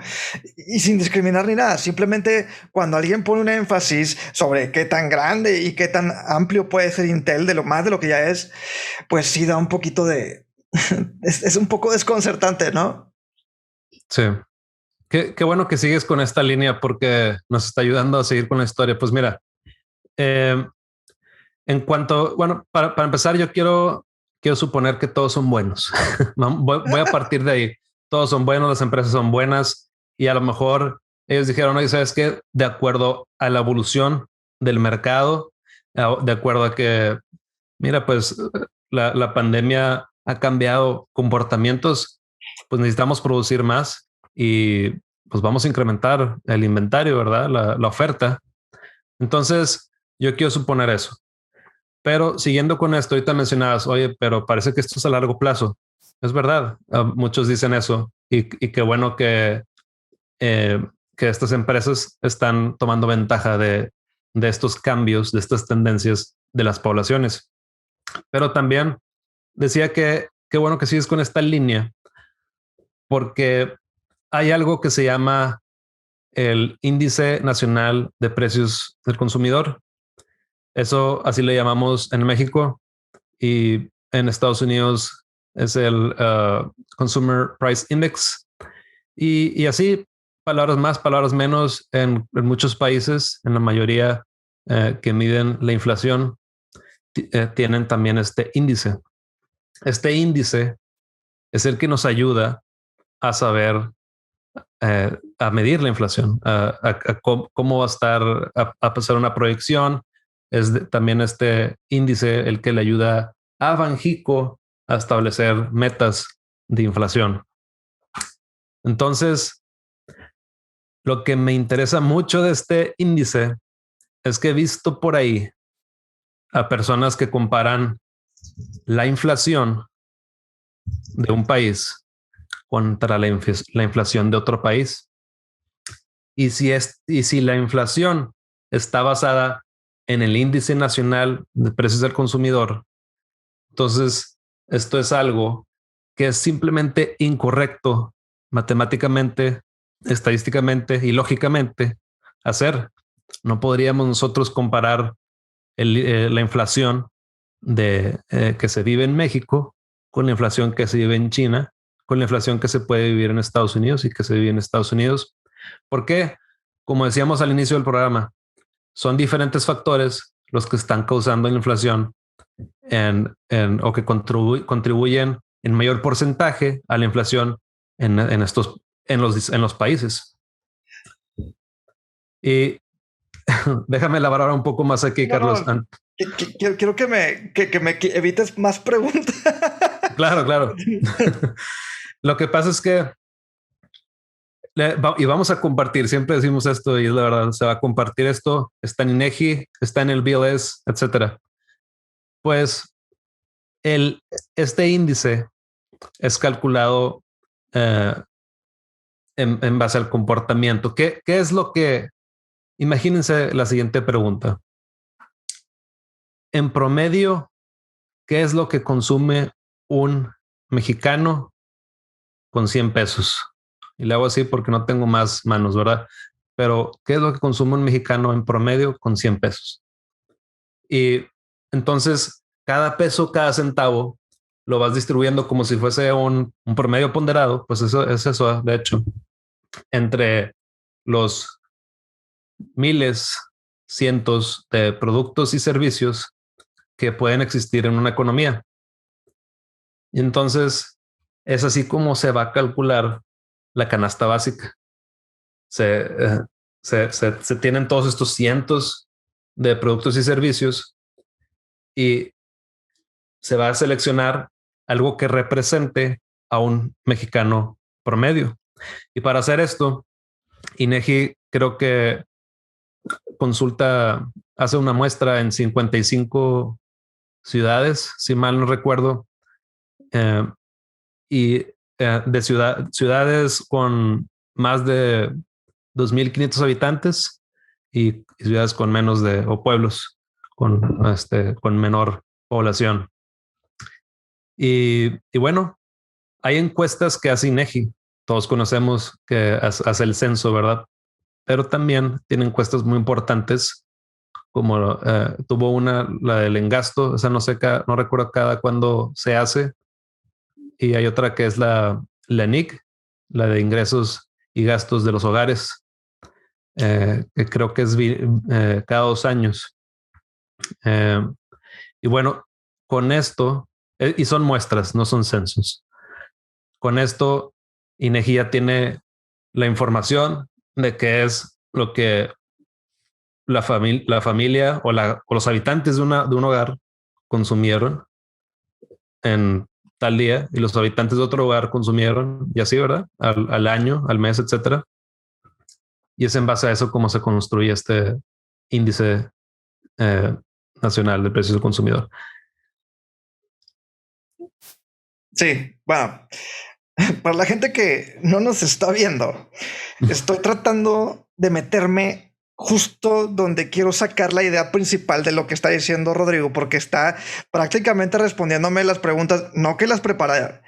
Y sin discriminar ni nada, simplemente cuando alguien pone un énfasis sobre qué tan grande y qué tan amplio puede ser Intel de lo que ya es, pues sí da un poquito de... es un poco desconcertante, ¿no? Sí. Qué bueno que sigues con esta línea porque nos está ayudando a seguir con la historia. Pues mira, eh, en cuanto, bueno, para empezar, quiero suponer que todos son buenos. Voy a partir de ahí. Todos son buenos, las empresas son buenas y a lo mejor ellos dijeron, oye, ¿sabes qué? De acuerdo a la evolución del mercado, de acuerdo a que, mira, pues la pandemia ha cambiado comportamientos, pues necesitamos producir más y pues vamos a incrementar el inventario, ¿verdad? La oferta. Entonces, yo quiero suponer eso. Pero siguiendo con esto, ahorita mencionabas, oye, pero parece que esto es a largo plazo. Es verdad, muchos dicen eso y qué bueno que estas empresas están tomando ventaja de estos cambios, de estas tendencias de las poblaciones. Pero también decía que qué bueno que sigues con esta línea, porque hay algo que se llama el Índice Nacional de Precios del Consumidor. Eso así le llamamos en México, y en Estados Unidos es el Consumer Price Index. Y así, palabras más, palabras menos, en muchos países, en la mayoría que miden la inflación, tienen también este índice. Este índice es el que nos ayuda a saber, a medir la inflación, a cómo va a estar, a pasar una proyección. También este índice el que le ayuda a Banxico a establecer metas de inflación. Entonces, lo que me interesa mucho de este índice es que he visto por ahí a personas que comparan la inflación de un país contra la inflación de otro país. Y si la inflación está basada en el índice nacional de precios del consumidor, entonces esto es algo que es simplemente incorrecto matemáticamente, estadísticamente y lógicamente hacer. No podríamos nosotros comparar la inflación que se vive en México con la inflación que se vive en China, con la inflación que se puede vivir en Estados Unidos y que se vive en Estados Unidos. ¿Por qué? Como decíamos al inicio del programa, son diferentes factores los que están causando la inflación o que contribuyen en mayor porcentaje a la inflación en los países. Y déjame elaborar un poco más aquí, Carlos. No, quiero que me evites más preguntas. Claro. Lo que pasa es que y vamos a compartir, siempre decimos esto y es la verdad, se va a compartir esto, está en INEGI, está en el BLS, etcétera. Pues este índice es calculado en base al comportamiento. ¿Qué es lo que? Imagínense la siguiente pregunta. En promedio, ¿qué es lo que consume un mexicano con 100 pesos? Y le hago así porque no tengo más manos, ¿verdad? Pero ¿qué es lo que consume un mexicano en promedio con 100 pesos? Y entonces cada peso, cada centavo, lo vas distribuyendo como si fuese un promedio ponderado. Pues eso es eso, de hecho, entre los miles, cientos de productos y servicios que pueden existir en una economía. Y entonces es así como se va a calcular la canasta básica. Se tienen todos estos cientos de productos y servicios y se va a seleccionar algo que represente a un mexicano promedio. Y para hacer esto, INEGI creo que hace una muestra en 55 ciudades, si mal no recuerdo, y de ciudades con más de 2,500 habitantes y ciudades con menos o pueblos con menor población. Y bueno, hay encuestas que hace INEGI. Todos conocemos que hace el censo, ¿verdad? Pero también tiene encuestas muy importantes, como tuvo la del Engasto, esa no recuerdo cada cuándo se hace. Y hay otra que es la NIC, la de ingresos y gastos de los hogares, que creo que es cada 2 años. Y bueno, con esto, y son muestras, no son censos. Con esto, INEGI ya tiene la información de qué es lo que la familia o los habitantes de un hogar consumieron en tal día y los habitantes de otro hogar consumieron y así, ¿verdad? Al año, al mes, etcétera. Y es en base a eso como se construye este índice nacional de precios del consumidor. Sí, bueno, Para la gente que no nos está viendo, estoy tratando de meterme justo donde quiero sacar la idea principal de lo que está diciendo Rodrigo, porque está prácticamente respondiéndome las preguntas, no que las preparara,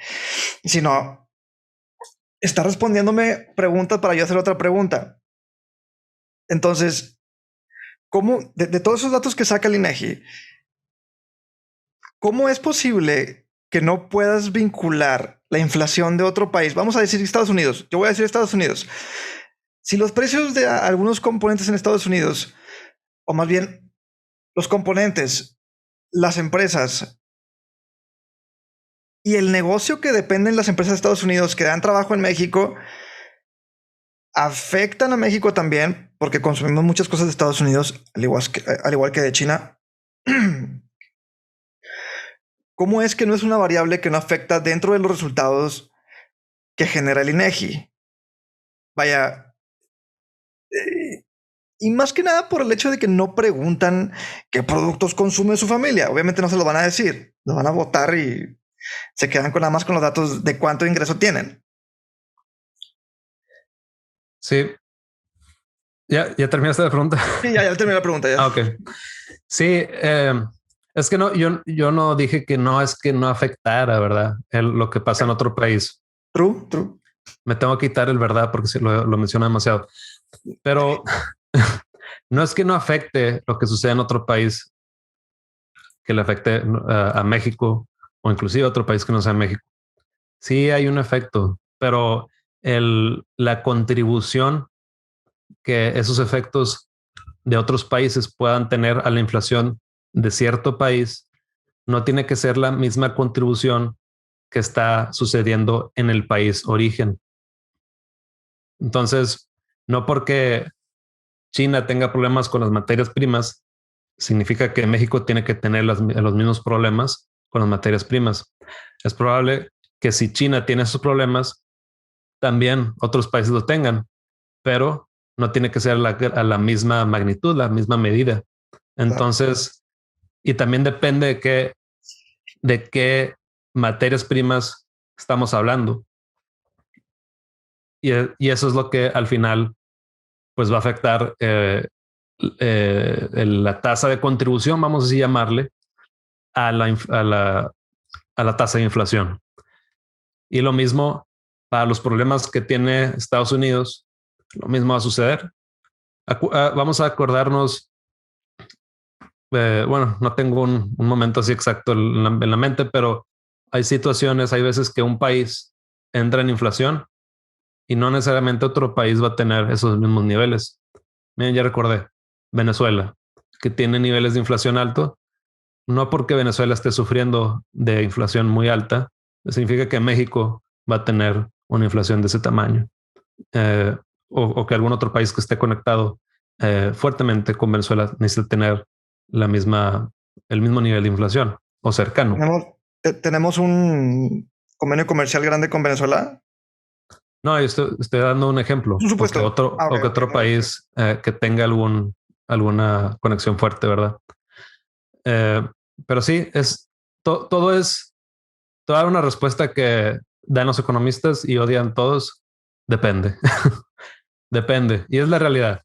sino está respondiéndome preguntas para yo hacer otra pregunta. Entonces, ¿cómo, de todos esos datos que saca el INEGI, cómo es posible que no puedas vincular la inflación de otro país? Vamos a decir Estados Unidos. Yo voy a decir Estados Unidos. Si los precios de algunos componentes en Estados Unidos, o más bien los componentes, las empresas y el negocio que dependen las empresas de Estados Unidos que dan trabajo en México, afectan a México también, porque consumimos muchas cosas de Estados Unidos, al igual que de China. ¿Cómo es que no es una variable que no afecta dentro de los resultados que genera el INEGI? Vaya, y más que nada por el hecho de que no preguntan qué productos consume su familia. Obviamente no se lo van a decir, lo van a votar y se quedan con nada más con los datos de cuánto ingreso tienen. Sí. ¿Ya terminaste la pregunta? Sí, ya terminé la pregunta. Ya. Ok. Sí, es que no, yo no dije que no es que no afectara, ¿verdad? Lo que pasa en otro país. True, true. Me tengo que quitar el verdad porque lo menciona demasiado. Pero no es que no afecte lo que sucede en otro país, que le afecte a México o inclusive a otro país que no sea México. Sí hay un efecto, pero la contribución que esos efectos de otros países puedan tener a la inflación de cierto país no tiene que ser la misma contribución que está sucediendo en el país origen. Entonces, no porque China tenga problemas con las materias primas, significa que México tiene que tener los mismos problemas con las materias primas. Es probable que si China tiene esos problemas, también otros países lo tengan, pero no tiene que ser a la misma magnitud, la misma medida. Entonces, y también depende de qué materias primas estamos hablando. Y eso es lo que al final pues va a afectar la tasa de contribución, vamos a así llamarle, a la tasa de inflación. Y lo mismo para los problemas que tiene Estados Unidos, lo mismo va a suceder. Vamos a acordarnos, bueno, no tengo un momento así exacto en la mente, pero hay situaciones, hay veces que un país entra en inflación y no necesariamente otro país va a tener esos mismos niveles. Miren, ya recordé, Venezuela, que tiene niveles de inflación alto, no porque Venezuela esté sufriendo de inflación muy alta, significa que México va a tener una inflación de ese tamaño, o que algún otro país que esté conectado fuertemente con Venezuela necesita tener el mismo nivel de inflación o cercano. Tenemos un convenio comercial grande con Venezuela. No, yo estoy dando un ejemplo. Por supuesto. Otro país que tenga alguna conexión fuerte, ¿verdad? Pero sí, todo es toda una respuesta que dan los economistas y odian todos. Depende. Depende. Y es la realidad.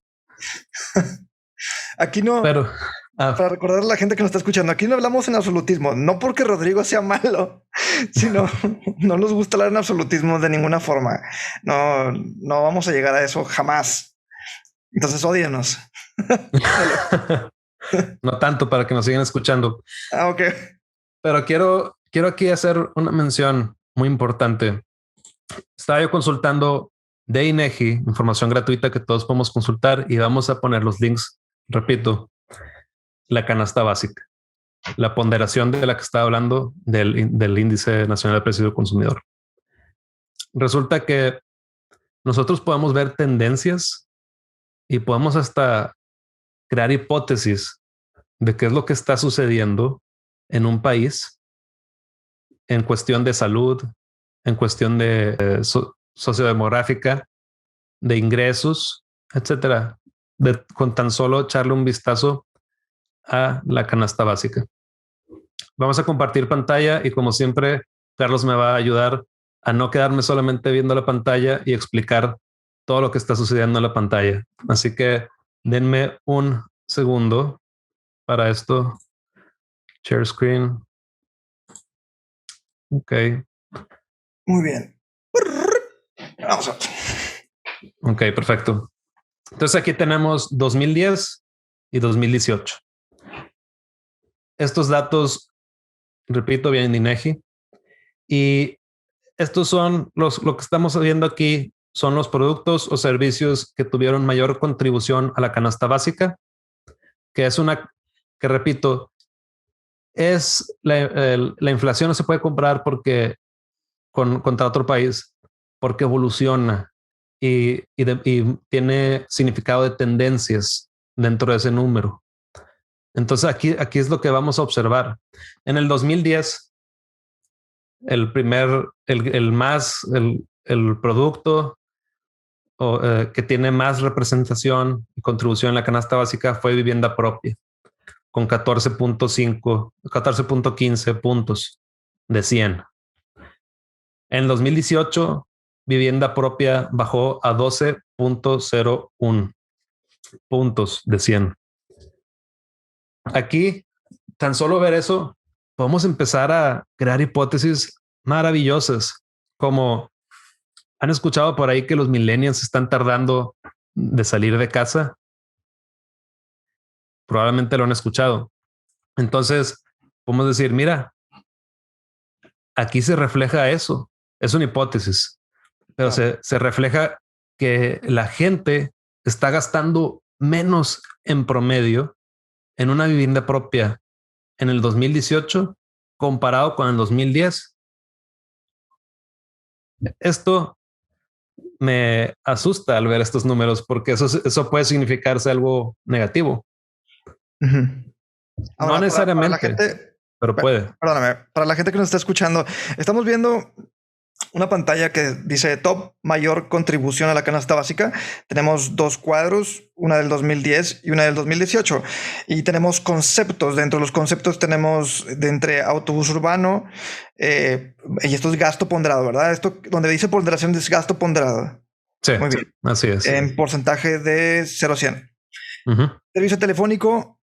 Aquí no. Pero para recordar a la gente que nos está escuchando, aquí no hablamos en absolutismo, no porque Rodrigo sea malo, sino no nos gusta hablar en absolutismo de ninguna forma. No vamos a llegar a eso jamás. Entonces, ódienos. No tanto para que nos sigan escuchando. Ok. Pero quiero aquí hacer una mención muy importante. Estaba yo consultando de INEGI, información gratuita que todos podemos consultar, y vamos a poner los links. Repito, la canasta básica, la ponderación de la que estaba hablando del Índice Nacional de Precios del Consumidor. Resulta que nosotros podemos ver tendencias y podemos hasta crear hipótesis de qué es lo que está sucediendo en un país en cuestión de salud, en cuestión de sociodemográfica, de ingresos, etcétera, con tan solo echarle un vistazo a la canasta básica. Vamos a compartir pantalla y como siempre, Carlos me va a ayudar a no quedarme solamente viendo la pantalla y explicar todo lo que está sucediendo en la pantalla. Así que denme un segundo para esto. Share screen. Ok. Muy bien. Vamos a ver. Ok, perfecto. Entonces aquí tenemos 2010 y 2018. Estos datos, repito, vienen de INEGI y estos son lo que estamos viendo aquí son los productos o servicios que tuvieron mayor contribución a la canasta básica, que es una que repito, es la inflación no se puede comprar porque contra otro país, porque evoluciona y tiene significado de tendencias dentro de ese número. Entonces aquí es lo que vamos a observar. En el 2010, el producto que tiene más representación y contribución en la canasta básica fue vivienda propia, con 14.15 puntos de 100. En 2018, vivienda propia bajó a 12.01 puntos de 100. Aquí, tan solo ver eso, podemos empezar a crear hipótesis maravillosas, como han escuchado por ahí que los millennials están tardando de salir de casa. Probablemente lo han escuchado. Entonces, podemos decir, mira, aquí se refleja eso. Es una hipótesis, pero se refleja que la gente está gastando menos en promedio en una vivienda propia en el 2018 comparado con el 2010. Esto me asusta al ver estos números porque eso puede significarse algo negativo. Ahora, No necesariamente, para la gente, pero puede. Perdóname, para la gente que nos está escuchando, estamos viendo una pantalla que dice top mayor contribución a la canasta básica. Tenemos dos cuadros, una del 2010 y una del 2018. Y tenemos conceptos. Dentro de los conceptos tenemos de entre autobús urbano y esto es gasto ponderado, ¿verdad? Esto donde dice ponderación es gasto ponderado. Sí, muy bien. Así es. En porcentaje de 0 a 100. Servicio telefónico,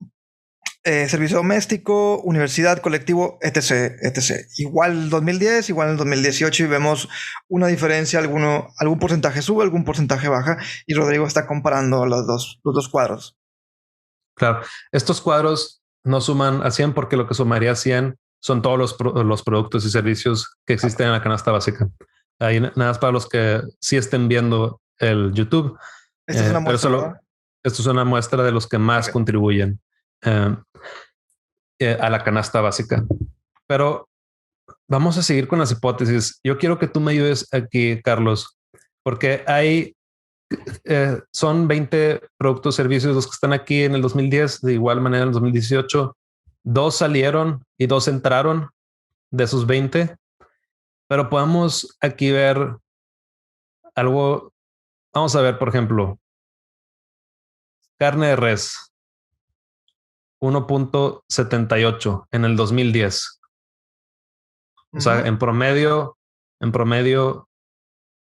servicio doméstico, universidad, colectivo, etc, etc. Igual el 2010, igual el 2018 y vemos una diferencia, algún porcentaje sube, algún porcentaje baja y Rodrigo está comparando los dos cuadros. Claro, estos cuadros no suman a 100 porque lo que sumaría a 100 son todos los productos y servicios que existen en la canasta básica. Ahí nada más para los que sí estén viendo el YouTube. Esta es una muestra, esto es una muestra de los que más contribuyen a la canasta básica. Pero vamos a seguir con las hipótesis. Yo quiero que tú me ayudes aquí, Carlos, porque son 20 productos, servicios los que están aquí en el 2010, de igual manera en el 2018. 2 salieron y 2 entraron de esos 20, pero podemos aquí ver algo. Vamos a ver, por ejemplo, carne de res, 1.78 en el 2010. O sea, en promedio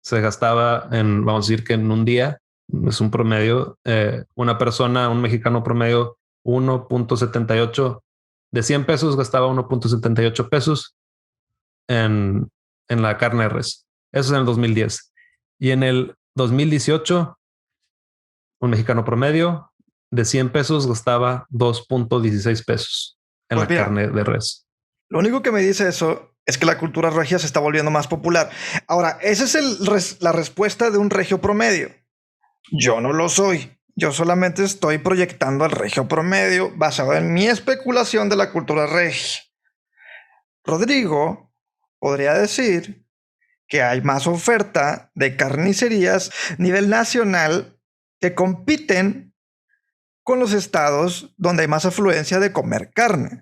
se gastaba vamos a decir que en un día, es un promedio, un mexicano promedio, 1.78 de 100 pesos gastaba 1.78 pesos en la carne de res. Eso es en el 2010. Y en el 2018, un mexicano promedio de 100 pesos gastaba 2.16 pesos en la carne de res. Lo único que me dice eso es que la cultura regia se está volviendo más popular. Ahora, esa es la respuesta de un regio promedio. Yo no lo soy. Yo solamente estoy proyectando al regio promedio basado en mi especulación de la cultura regia. Rodrigo podría decir que hay más oferta de carnicerías a nivel nacional que compiten con los estados donde hay más afluencia de comer carne.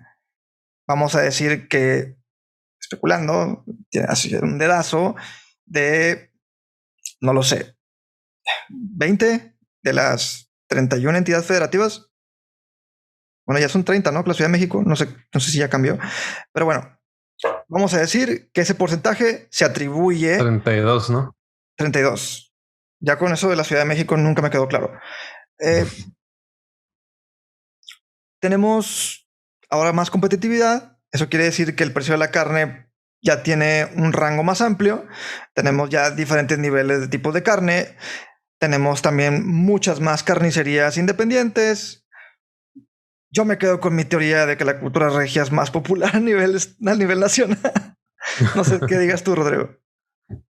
Vamos a decir que, especulando, tiene así un dedazo de, no lo sé, 20 de las 31 entidades federativas. Bueno, ya son 30, ¿no? La Ciudad de México, no sé si ya cambió. Pero bueno, Vamos a decir que ese porcentaje se atribuye 32, ¿no? 32. Ya con eso de la Ciudad de México nunca me quedó claro. Tenemos ahora más competitividad. Eso quiere decir que el precio de la carne ya tiene un rango más amplio. Tenemos ya diferentes niveles de tipos de carne. Tenemos también muchas más carnicerías independientes. Yo me quedo con mi teoría de que la cultura regia es más popular a nivel nacional. No sé qué digas tú, Rodrigo.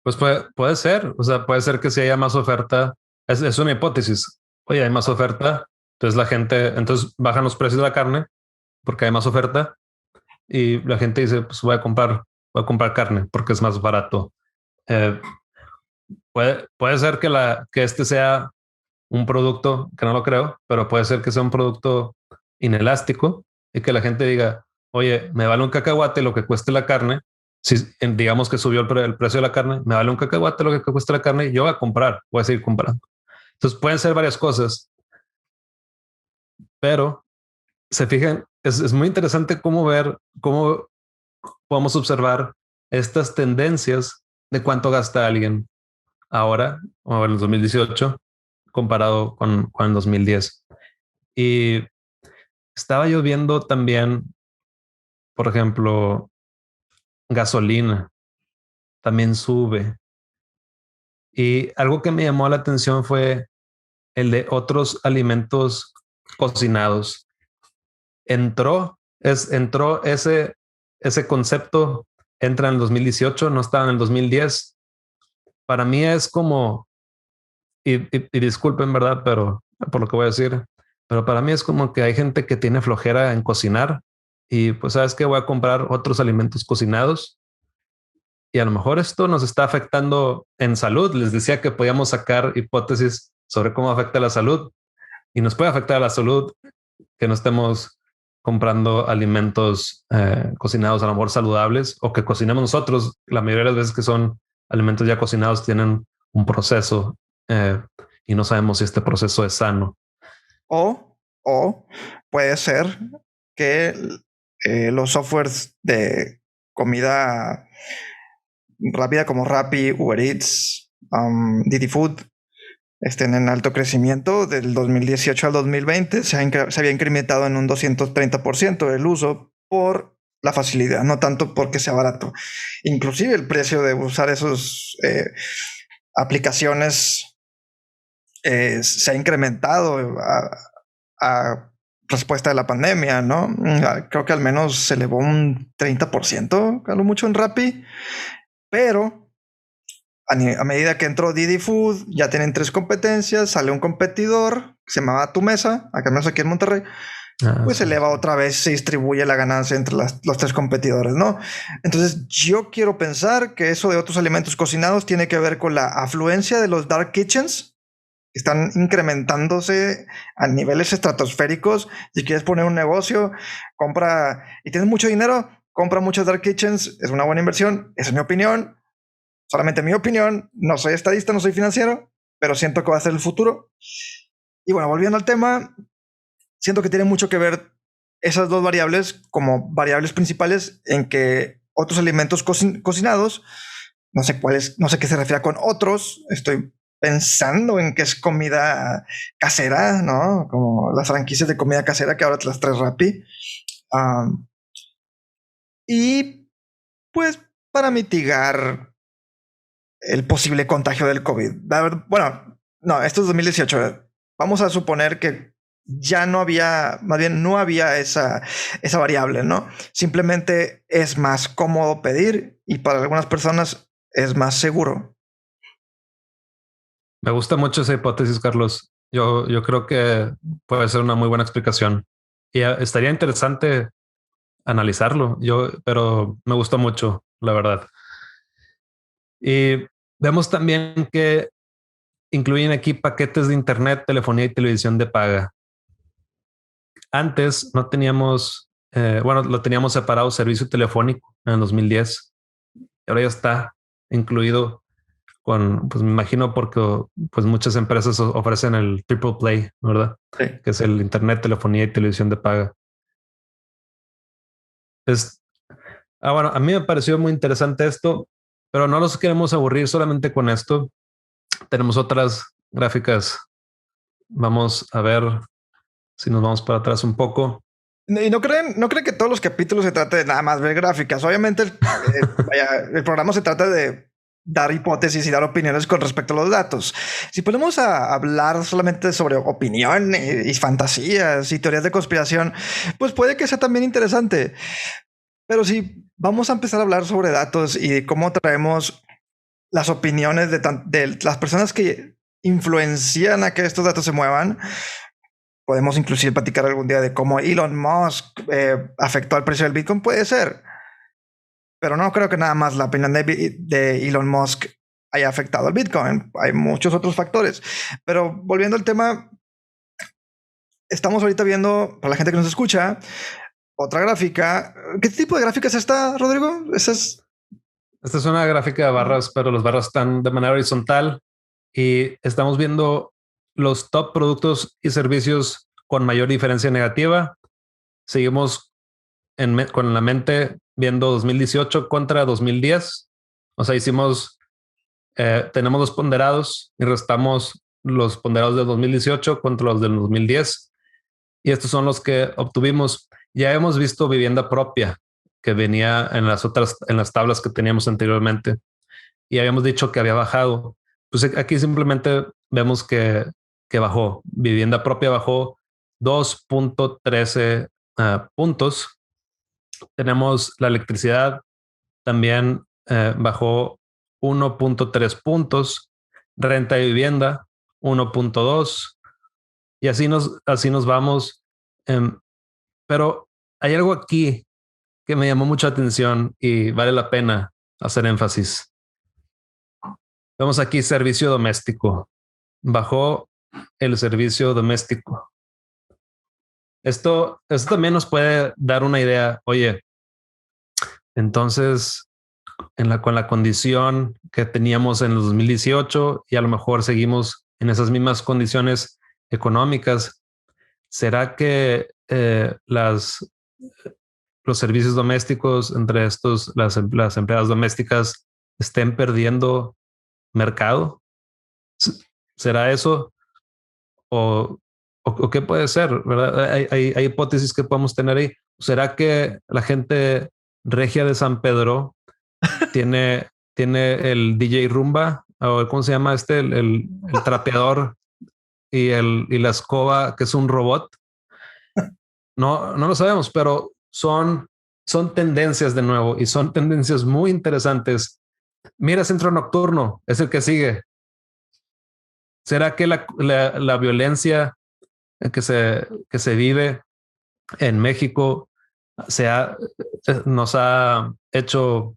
Pues puede ser, o sea, puede ser que si haya más oferta, es una hipótesis. Oye, hay más oferta, entonces la gente, entonces bajan los precios de la carne porque hay más oferta y la gente dice, pues voy a comprar carne porque es más barato. Eh, puede ser que este sea un producto, que no lo creo, pero puede ser que sea un producto inelástico y que la gente diga, oye, me vale un cacahuate lo que cueste la carne. Si digamos que subió el precio de la carne, me vale un cacahuate lo que cuesta la carne y yo voy a comprar, voy a seguir comprando. Entonces pueden ser varias cosas, pero se fijan, es muy interesante cómo podemos observar estas tendencias de cuánto gasta alguien ahora o en el 2018 comparado con el 2010. Y estaba yo viendo también, por ejemplo, gasolina también sube. Y algo que me llamó la atención fue el de otros alimentos cocinados. Entró ese concepto, entra en el 2018, no estaba en el 2010. Para mí es como, y disculpen, ¿verdad? Pero por lo que voy a decir, pero para mí es como que hay gente que tiene flojera en cocinar y pues sabes que voy a comprar otros alimentos cocinados y a lo mejor esto nos está afectando en salud. Les decía que podíamos sacar hipótesis sobre cómo afecta la salud y nos puede afectar a la salud que no estemos comprando alimentos cocinados a lo mejor saludables o que cocinemos nosotros. La mayoría de las veces que son alimentos ya cocinados tienen un proceso y no sabemos si este proceso es sano. O puede ser que los softwares de comida rápida como Rappi, Uber Eats, Didi Food estén en alto crecimiento. Del 2018 al 2020 se había incrementado en un 230% el uso por la facilidad, no tanto porque sea barato. Inclusive el precio de usar esas aplicaciones se ha incrementado a respuesta de la pandemia, ¿no? Creo que al menos se elevó un 30%, a lo mucho en Rappi, pero a medida que entró Didi Food, ya tienen 3 competencias, sale un competidor que se llamaba Tu Mesa, acá menos aquí en Monterrey, pues se eleva otra vez, se distribuye la ganancia entre los 3 competidores, ¿no? Entonces yo quiero pensar que eso de otros alimentos cocinados tiene que ver con la afluencia de los dark kitchens, están incrementándose a niveles estratosféricos. Si quieres poner un negocio, compra y tienes mucho dinero, compra muchos dark kitchens, es una buena inversión, esa es mi opinión, solamente mi opinión, no soy estadista, no soy financiero, pero siento que va a ser el futuro. Y bueno, volviendo al tema, siento que tiene mucho que ver esas dos variables como variables principales en que otros alimentos cocinados, no sé cuáles, no sé qué se refiere con otros, estoy pensando en que es comida casera, ¿no? Como las franquicias de comida casera que ahora te las traes Rappi. Y pues para mitigar el posible contagio del COVID. Bueno, no, esto es 2018. Vamos a suponer que ya no había, más bien no había esa variable, ¿no? Simplemente es más cómodo pedir y para algunas personas es más seguro. Me gusta mucho esa hipótesis, Carlos. Yo creo que puede ser una muy buena explicación y estaría interesante analizarlo. Pero me gustó mucho, la verdad. Y vemos también que incluyen aquí paquetes de internet, telefonía y televisión de paga. Antes no teníamos, lo teníamos separado servicio telefónico en el 2010. Ahora ya está incluido pues me imagino porque pues muchas empresas ofrecen el Triple Play, ¿verdad? Sí. Que es el internet, telefonía y televisión de paga. Bueno, a mí me pareció muy interesante esto, pero no los queremos aburrir solamente con esto. Tenemos otras gráficas. Vamos a ver si nos vamos para atrás un poco. Y no creen que todos los capítulos se trate de nada más ver gráficas. Obviamente el programa se trata de dar hipótesis y dar opiniones con respecto a los datos. Si ponemos a hablar solamente sobre opinión y fantasías y teorías de conspiración, pues puede que sea también interesante. Pero si vamos a empezar a hablar sobre datos y de cómo traemos las opiniones de las personas que influencian a que estos datos se muevan, podemos inclusive platicar algún día de cómo Elon Musk afectó al precio del Bitcoin. Puede ser. Pero no creo que nada más la opinión de Elon Musk haya afectado al Bitcoin. Hay muchos otros factores. Pero volviendo al tema, estamos ahorita viendo, para la gente que nos escucha, otra gráfica. ¿Qué tipo de gráfica es esta, Rodrigo? Esta es una gráfica de barras, pero las barras están de manera horizontal y estamos viendo los top productos y servicios con mayor diferencia negativa. Seguimos con la mente viendo 2018 contra 2010. O sea, tenemos los ponderados y restamos los ponderados del 2018 contra los del 2010. Y estos son los que obtuvimos. Ya hemos visto vivienda propia que venía en las tablas que teníamos anteriormente y habíamos dicho que había bajado. Pues aquí simplemente vemos que bajó. Vivienda propia bajó 2.13 puntos. Tenemos la electricidad también bajó 1.3 puntos. Renta de vivienda 1.2 y así nos vamos. Pero hay algo aquí que me llamó mucha atención y vale la pena hacer énfasis. Vemos aquí servicio doméstico. Bajó el servicio doméstico. Esto también nos puede dar una idea. Oye, entonces, con la condición que teníamos en el 2018 y a lo mejor seguimos en esas mismas condiciones económicas, ¿será que los servicios domésticos, entre estos, las empleadas domésticas, estén perdiendo mercado? ¿Será eso? ¿O qué puede ser? ¿Verdad? Hay hipótesis que podemos tener ahí. ¿Será que la gente regia de San Pedro tiene el DJ Rumba? ¿O cómo se llama el trapeador y la escoba, que es un robot? No lo sabemos, pero son tendencias de nuevo y son tendencias muy interesantes. Mira, Centro Nocturno es el que sigue. ¿Será que la violencia que se vive en México nos ha hecho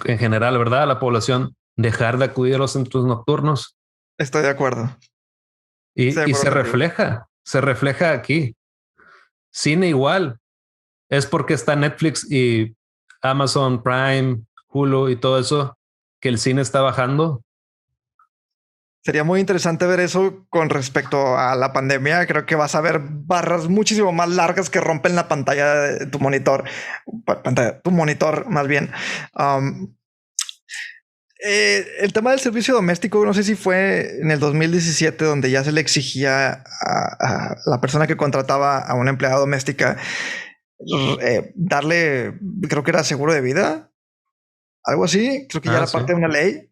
en general, ¿verdad?, a la población dejar de acudir a los centros nocturnos? Estoy de acuerdo. Y se refleja aquí. Cine igual. Es porque está Netflix y Amazon Prime, Hulu y todo eso, que el cine está bajando. Sería muy interesante ver eso con respecto a la pandemia. Creo que vas a ver barras muchísimo más largas que rompen la pantalla de tu monitor. Tu monitor, más bien. El tema del servicio doméstico, no sé si fue en el 2017 donde ya se le exigía a la persona que contrataba a una empleada doméstica darle, creo que era seguro de vida, algo así. Creo que ya era parte de una ley.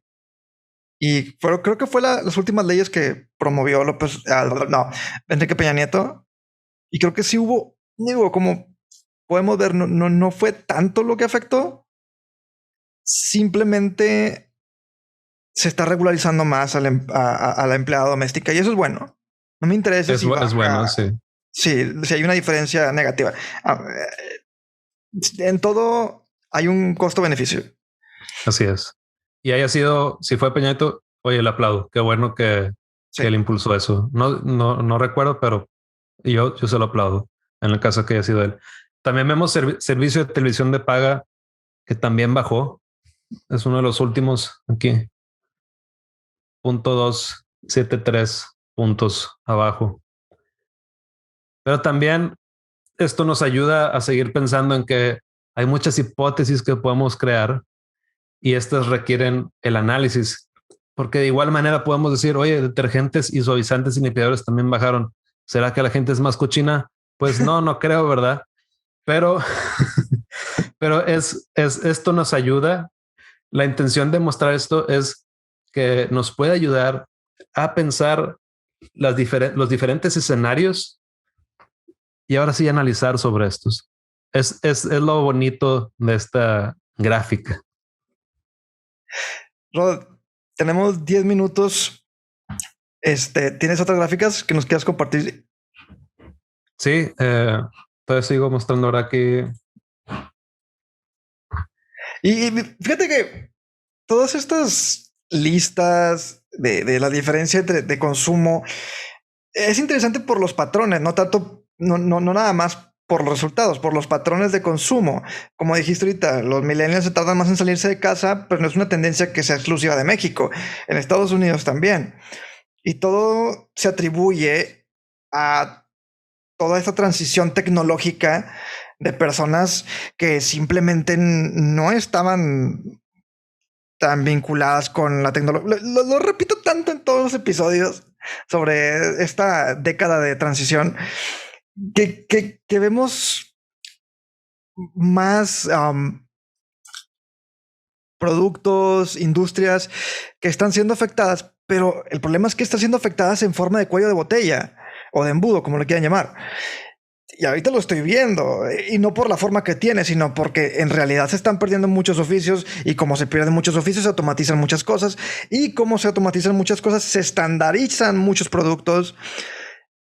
Y creo que fue las últimas leyes que promovió Enrique Peña Nieto. Y creo que sí hubo, como podemos ver, no fue tanto lo que afectó. Simplemente se está regularizando más a la empleada doméstica y eso es bueno. No me interesa es bueno, sí. Sí, si hay una diferencia negativa. En todo hay un costo-beneficio. Así es. Y haya sido, si fue Peña Nieto, oye, le aplaudo. Qué bueno que él impulsó eso. No recuerdo, pero yo se lo aplaudo en el caso que haya sido él. También vemos servicio de televisión de paga que también bajó. Es uno de los últimos aquí. 0.273 puntos abajo. Pero también esto nos ayuda a seguir pensando en que hay muchas hipótesis que podemos crear y estas requieren el análisis, porque de igual manera podemos decir, oye, detergentes y suavizantes y limpiadores también bajaron. ¿Será que la gente es más cochina? Pues no, no creo, ¿verdad? Pero, pero esto nos ayuda. La intención de mostrar esto es que nos puede ayudar a pensar los diferentes escenarios y ahora sí analizar sobre estos. Es lo bonito de esta gráfica. Rod, tenemos 10 minutos. ¿Tienes otras gráficas que nos quieras compartir? Sí, entonces sigo mostrando ahora aquí. Y fíjate que todas estas listas de la diferencia de consumo es interesante por los patrones, no tanto, no nada más por los resultados, por los patrones de consumo. Como dijiste ahorita, los millennials se tardan más en salirse de casa, pero no es una tendencia que sea exclusiva de México. En Estados Unidos también. Y todo se atribuye a toda esta transición tecnológica de personas que simplemente no estaban tan vinculadas con la tecnología. Lo repito tanto en todos los episodios sobre esta década de transición que vemos más productos, industrias que están siendo afectadas, pero el problema es que están siendo afectadas en forma de cuello de botella o de embudo, como lo quieran llamar. Y ahorita lo estoy viendo, y no por la forma que tiene, sino porque en realidad se están perdiendo muchos oficios, y como se pierden muchos oficios, se automatizan muchas cosas, y como se automatizan muchas cosas, se estandarizan muchos productos,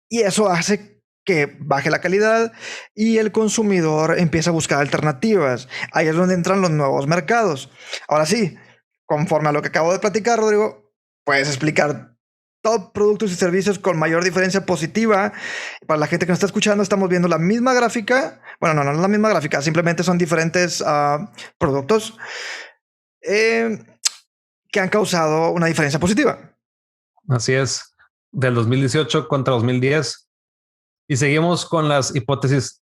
y eso hace que baje la calidad y el consumidor empieza a buscar alternativas. Ahí es donde entran los nuevos mercados. Ahora sí, conforme a lo que acabo de platicar, Rodrigo, puedes explicar top productos y servicios con mayor diferencia positiva. Para la gente que nos está escuchando, estamos viendo la misma gráfica. Bueno, no es la misma gráfica, simplemente son diferentes productos que han causado una diferencia positiva. Así es, del 2018 contra 2010. Y seguimos con las hipótesis.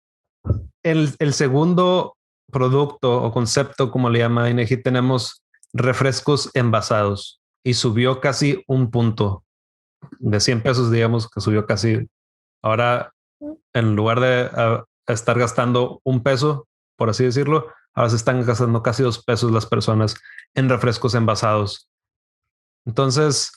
El segundo producto o concepto, como le llama INEGI, tenemos refrescos envasados y subió casi un punto de 100 pesos, digamos que subió casi. Ahora, en lugar de estar gastando un peso, por así decirlo, ahora se están gastando casi 2 pesos las personas en refrescos envasados. Entonces,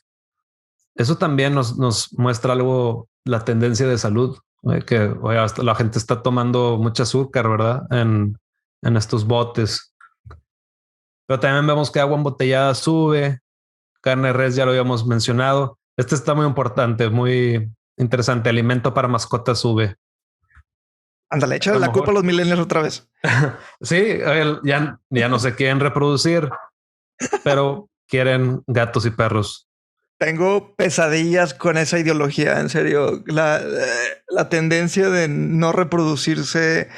eso también nos muestra algo, la tendencia de salud, que hasta la gente está tomando mucha azúcar, ¿verdad? En estos botes. Pero también vemos que agua embotellada sube, carne de res ya lo habíamos mencionado. Este está muy importante, muy interesante. Alimento para mascotas sube. Ándale, échale la culpa a los millennials otra vez. Sí, ya no se quieren reproducir, pero quieren gatos y perros. Tengo pesadillas con esa ideología, en serio. La tendencia de no reproducirse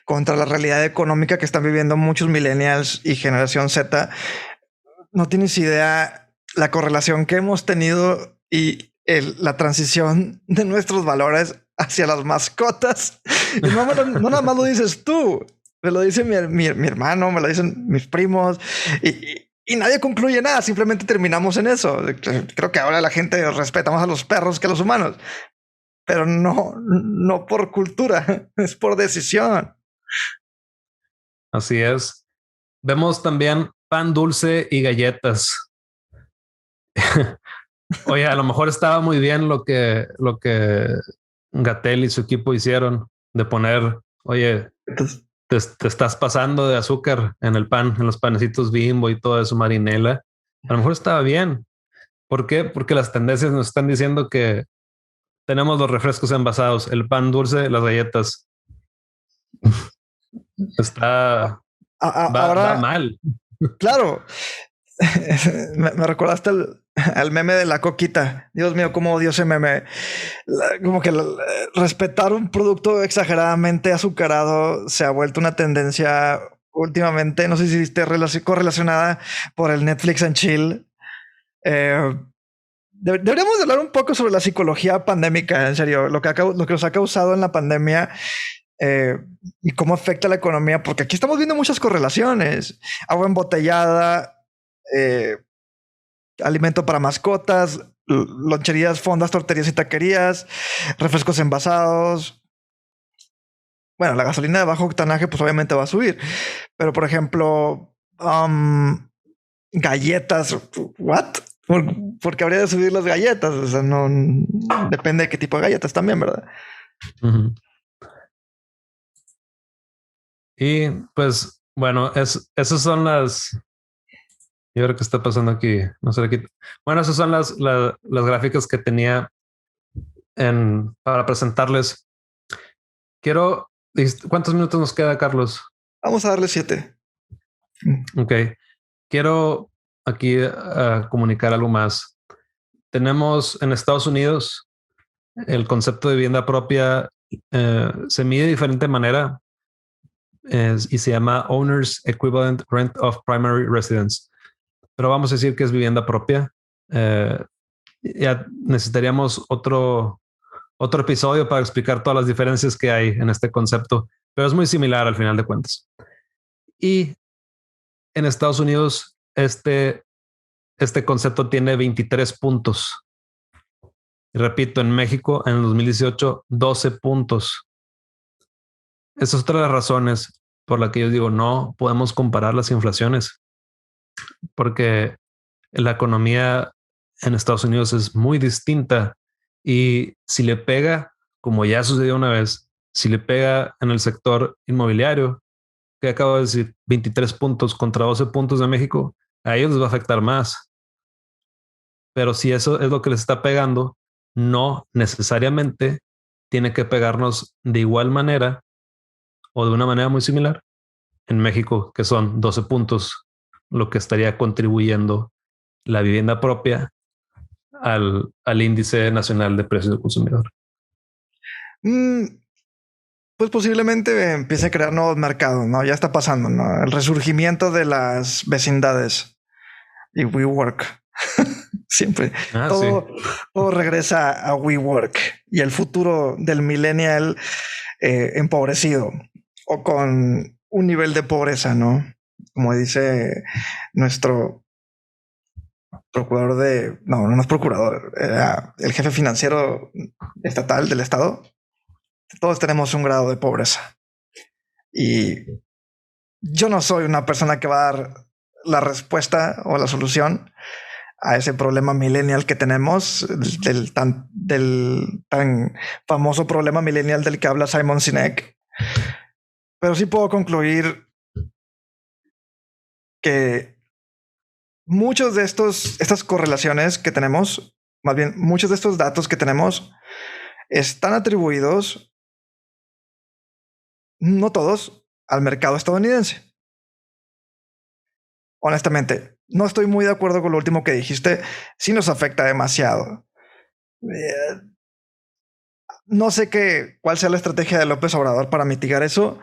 contra la realidad económica que están viviendo muchos millennials y generación Z. No tienes idea la correlación que hemos tenido y la transición de nuestros valores hacia las mascotas. Y no nada más lo dices tú, me lo dice mi hermano, me lo dicen mis primos y nadie concluye nada, simplemente terminamos en eso. Creo que ahora la gente respeta más a los perros que a los humanos, pero no por cultura, es por decisión. Así es. Vemos también pan dulce y galletas. Oye, a lo mejor estaba muy bien lo que Gatell y su equipo hicieron de poner, oye, te estás pasando de azúcar en el pan, en los panecitos Bimbo y todo eso, Marinela. A lo mejor estaba bien. ¿Por qué? Porque las tendencias nos están diciendo que tenemos los refrescos envasados, el pan dulce, las galletas. Va mal. Claro. Me recordaste al meme de la coquita. Dios mío, cómo odio ese meme. Como que respetar un producto exageradamente azucarado se ha vuelto una tendencia últimamente. No sé si esté correlacionada por el Netflix and Chill. Deberíamos hablar un poco sobre la psicología pandémica, en serio, lo que nos ha causado en la pandemia eh, y cómo afecta la economía, porque aquí estamos viendo muchas correlaciones. Agua embotellada, alimento para mascotas, loncherías, fondas, torterías y taquerías, refrescos envasados. Bueno, la gasolina de bajo octanaje pues obviamente va a subir, pero por ejemplo, galletas, ¿what? ¿Por qué habría de subir las galletas? O sea, no depende de qué tipo de galletas también, ¿verdad? Uh-huh. Y pues, bueno, esas son las. Yo creo que está pasando aquí. No sé aquí. Bueno, esas son las gráficas que tenía para presentarles. Quiero. ¿Cuántos minutos nos queda, Carlos? Vamos a darle 7. Ok. Quiero aquí comunicar algo más. Tenemos en Estados Unidos el concepto de vivienda propia se mide de diferente manera y se llama Owner's Equivalent Rent of Primary Residence. Pero vamos a decir que es vivienda propia. Ya necesitaríamos otro episodio para explicar todas las diferencias que hay en este concepto, pero es muy similar al final de cuentas. Y en Estados Unidos, este concepto tiene 23 puntos. Y repito, en México, en el 2018, 12 puntos. Esa es otra de las razones por la que yo digo no podemos comparar las inflaciones, porque la economía en Estados Unidos es muy distinta y si le pega, como ya sucedió una vez, si le pega en el sector inmobiliario, que acabo de decir 23 puntos contra 12 puntos de México, a ellos les va a afectar más. Pero si eso es lo que les está pegando, no necesariamente tiene que pegarnos de igual manera o de una manera muy similar en México, que son 12 puntos, lo que estaría contribuyendo la vivienda propia al índice nacional de precios del consumidor. Pues posiblemente empiece a crear nuevos mercados, ¿no? Ya está pasando, ¿no? El resurgimiento de las vecindades y WeWork. Siempre. Todo regresa a WeWork y el futuro del millennial empobrecido o con un nivel de pobreza, ¿no? Como dice nuestro procurador no es procurador, era el jefe financiero estatal del estado. Todos tenemos un grado de pobreza y yo no soy una persona que va a dar la respuesta o la solución a ese problema millennial que tenemos, del tan famoso problema millennial del que habla Simon Sinek. Pero sí puedo concluir que muchos de estas correlaciones que tenemos, más bien muchos de estos datos que tenemos, están atribuidos, no todos, al mercado estadounidense. Honestamente, no estoy muy de acuerdo con lo último que dijiste. Sí nos afecta demasiado. No sé cuál sea la estrategia de López Obrador para mitigar eso.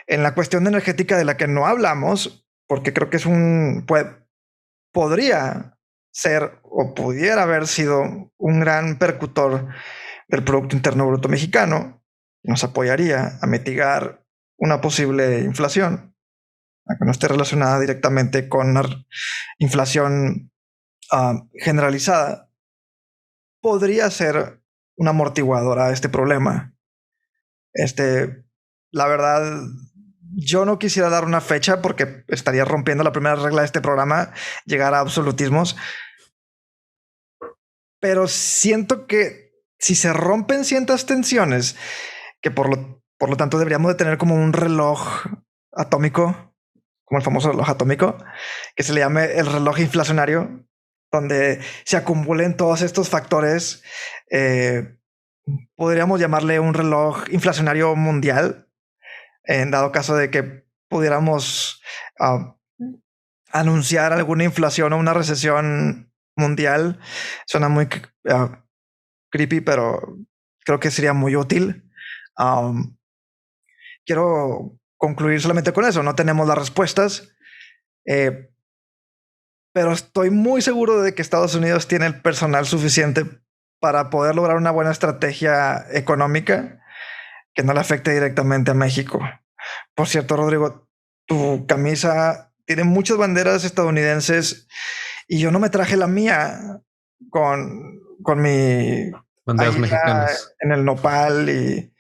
En la cuestión energética de la que no hablamos, porque creo que es podría ser o pudiera haber sido un gran percutor del Producto Interno Bruto mexicano, nos apoyaría a mitigar una posible inflación, aunque no esté relacionada directamente con la inflación generalizada, podría ser una amortiguadora a este problema. La verdad, yo no quisiera dar una fecha porque estaría rompiendo la primera regla de este programa, llegar a absolutismos. Pero siento que si se rompen ciertas tensiones, que por lo tanto deberíamos de tener como un reloj atómico, como el famoso reloj atómico, que se le llame el reloj inflacionario, donde se acumulen todos estos factores. Podríamos llamarle un reloj inflacionario mundial, en dado caso de que pudiéramos anunciar alguna inflación o una recesión mundial. Suena muy creepy, pero creo que sería muy útil. Quiero concluir solamente con eso. No tenemos las respuestas, pero estoy muy seguro de que Estados Unidos tiene el personal suficiente para poder lograr una buena estrategia económica que no le afecte directamente a México. Por cierto, Rodrigo, tu camisa tiene muchas banderas estadounidenses y yo no me traje la mía con mi Banderas águila mexicanas. en el nopal y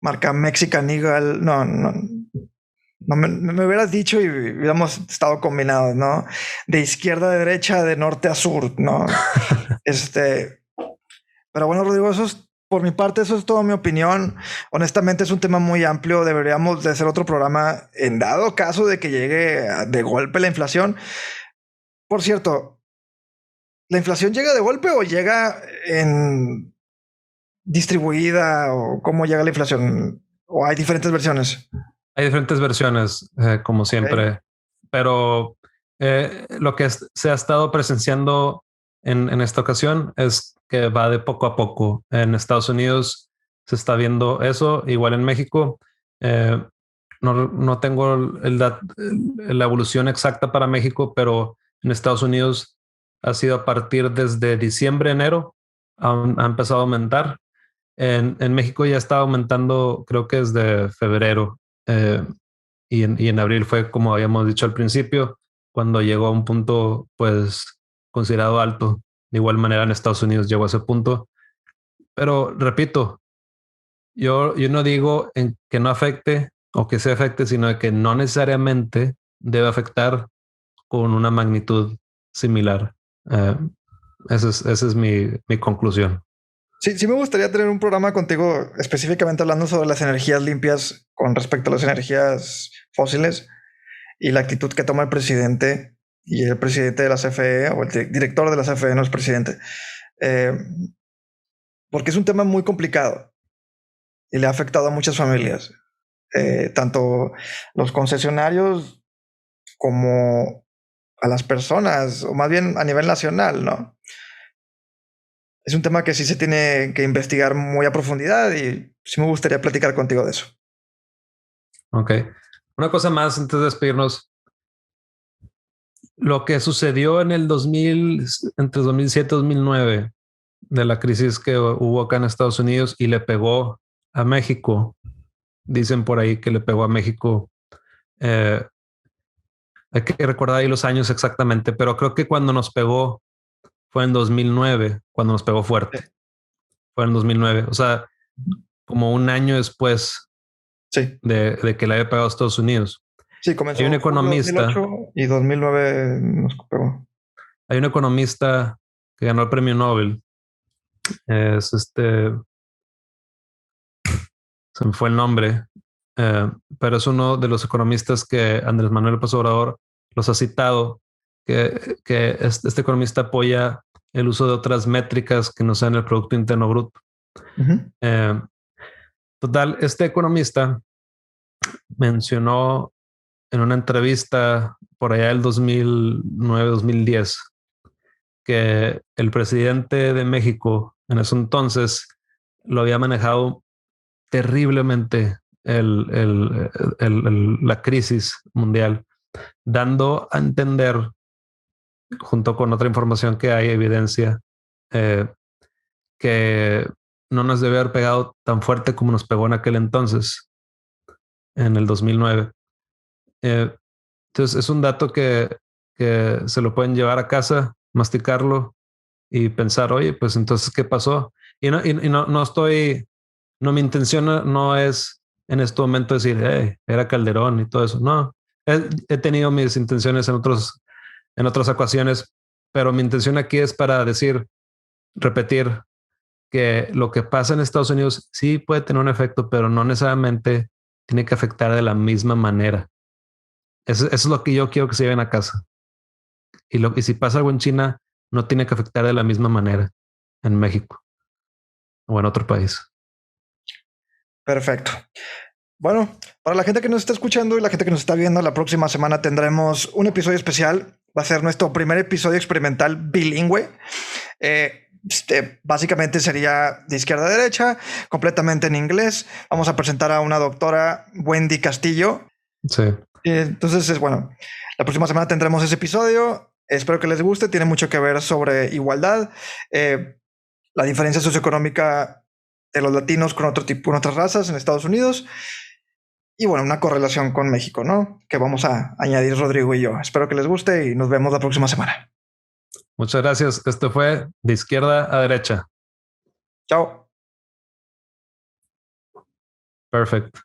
marca Mexican Eagle. No me hubieras dicho y hubiéramos estado combinados, ¿no? De izquierda a derecha, de norte a sur, ¿no? Pero bueno, Rodrigo, por mi parte, eso es toda mi opinión. Honestamente, es un tema muy amplio. Deberíamos de hacer otro programa en dado caso de que llegue de golpe la inflación. Por cierto, ¿la inflación llega de golpe o llega en distribuida o cómo llega la inflación? ¿O hay diferentes versiones? Hay diferentes versiones, como Okay. siempre, pero lo que se ha estado presenciando en esta ocasión es que va de poco a poco. En Estados Unidos se está viendo eso, igual en México. Eh, no tengo la evolución exacta para México, pero en Estados Unidos ha sido a partir desde diciembre, enero, ha empezado a aumentar. En México ya estaba aumentando, creo que desde febrero. eh, y en abril fue, como habíamos dicho al principio, cuando llegó a un punto pues considerado alto. De igual manera en Estados Unidos llegó a ese punto. Pero repito, yo no digo en que no afecte o que se afecte, sino de que no necesariamente debe afectar con una magnitud similar. Eh, esa es mi conclusión. Sí, sí me gustaría tener un programa contigo específicamente hablando sobre las energías limpias con respecto a las energías fósiles y la actitud que toma el presidente y el presidente de la CFE o el director de la CFE, no es presidente, eh, porque es un tema muy complicado y le ha afectado a muchas familias, tanto los concesionarios como a las personas, o más bien a nivel nacional, ¿no? Es un tema que sí se tiene que investigar muy a profundidad y sí me gustaría platicar contigo de eso. Ok. Una cosa más antes de despedirnos. Lo que sucedió en el 2000, entre 2007 y 2009, de la crisis que hubo acá en Estados Unidos y le pegó a México. Dicen por ahí que le pegó a México. Eh, Hay que recordar ahí los años exactamente, pero creo que cuando nos pegó fue en 2009, cuando nos pegó fuerte. Fue en 2009. O sea, como un año después Sí, de que le haya pegado a Estados Unidos. sí, Hay un comenzó julio de economista, 2008 y 2009 nos pegó. hay un economista que ganó el premio Nobel. Es se me fue el nombre, pero es uno de los economistas que Andrés Manuel López Obrador los ha citado, que este economista apoya el uso de otras métricas que no sean el Producto Interno Bruto. Ujú. Eh, Total, este economista mencionó en una entrevista por allá del 2009-2010 que el presidente de México en ese entonces lo había manejado terriblemente la crisis mundial, dando a entender, junto con otra información que hay evidencia, eh, que no nos debe haber pegado tan fuerte como nos pegó en aquel entonces, en el 2009. Eh, entonces es un dato que se lo pueden llevar a casa, masticarlo y pensar, oye, pues entonces, ¿qué pasó? No estoy, no, mi intención no es en este momento decir, hey, era Calderón y todo eso. No, he tenido mis intenciones en otras ocasiones, pero mi intención aquí es para decir, repetir que lo que pasa en Estados Unidos sí puede tener un efecto, pero no necesariamente tiene que afectar de la misma manera. Eso es lo que yo quiero que se lleven a casa. Y si pasa algo en China, no tiene que afectar de la misma manera en México o en otro país. Perfecto. Bueno, para la gente que nos está escuchando y la gente que nos está viendo, la próxima semana tendremos un episodio especial. Va a ser nuestro primer episodio experimental bilingüe. Básicamente sería de izquierda a derecha, completamente en inglés. Vamos a presentar a una doctora, Wendy Castillo. Sí. Entonces, bueno, la próxima semana tendremos ese episodio. Espero que les guste. Tiene mucho que ver sobre igualdad. La diferencia socioeconómica de los latinos con otro tipo, con otras razas en Estados Unidos. Y bueno, una correlación con México, ¿no? Que vamos a añadir Rodrigo y yo. Espero que les guste y nos vemos la próxima semana. Muchas gracias. Esto fue De Izquierda a Derecha. Chao. Perfect.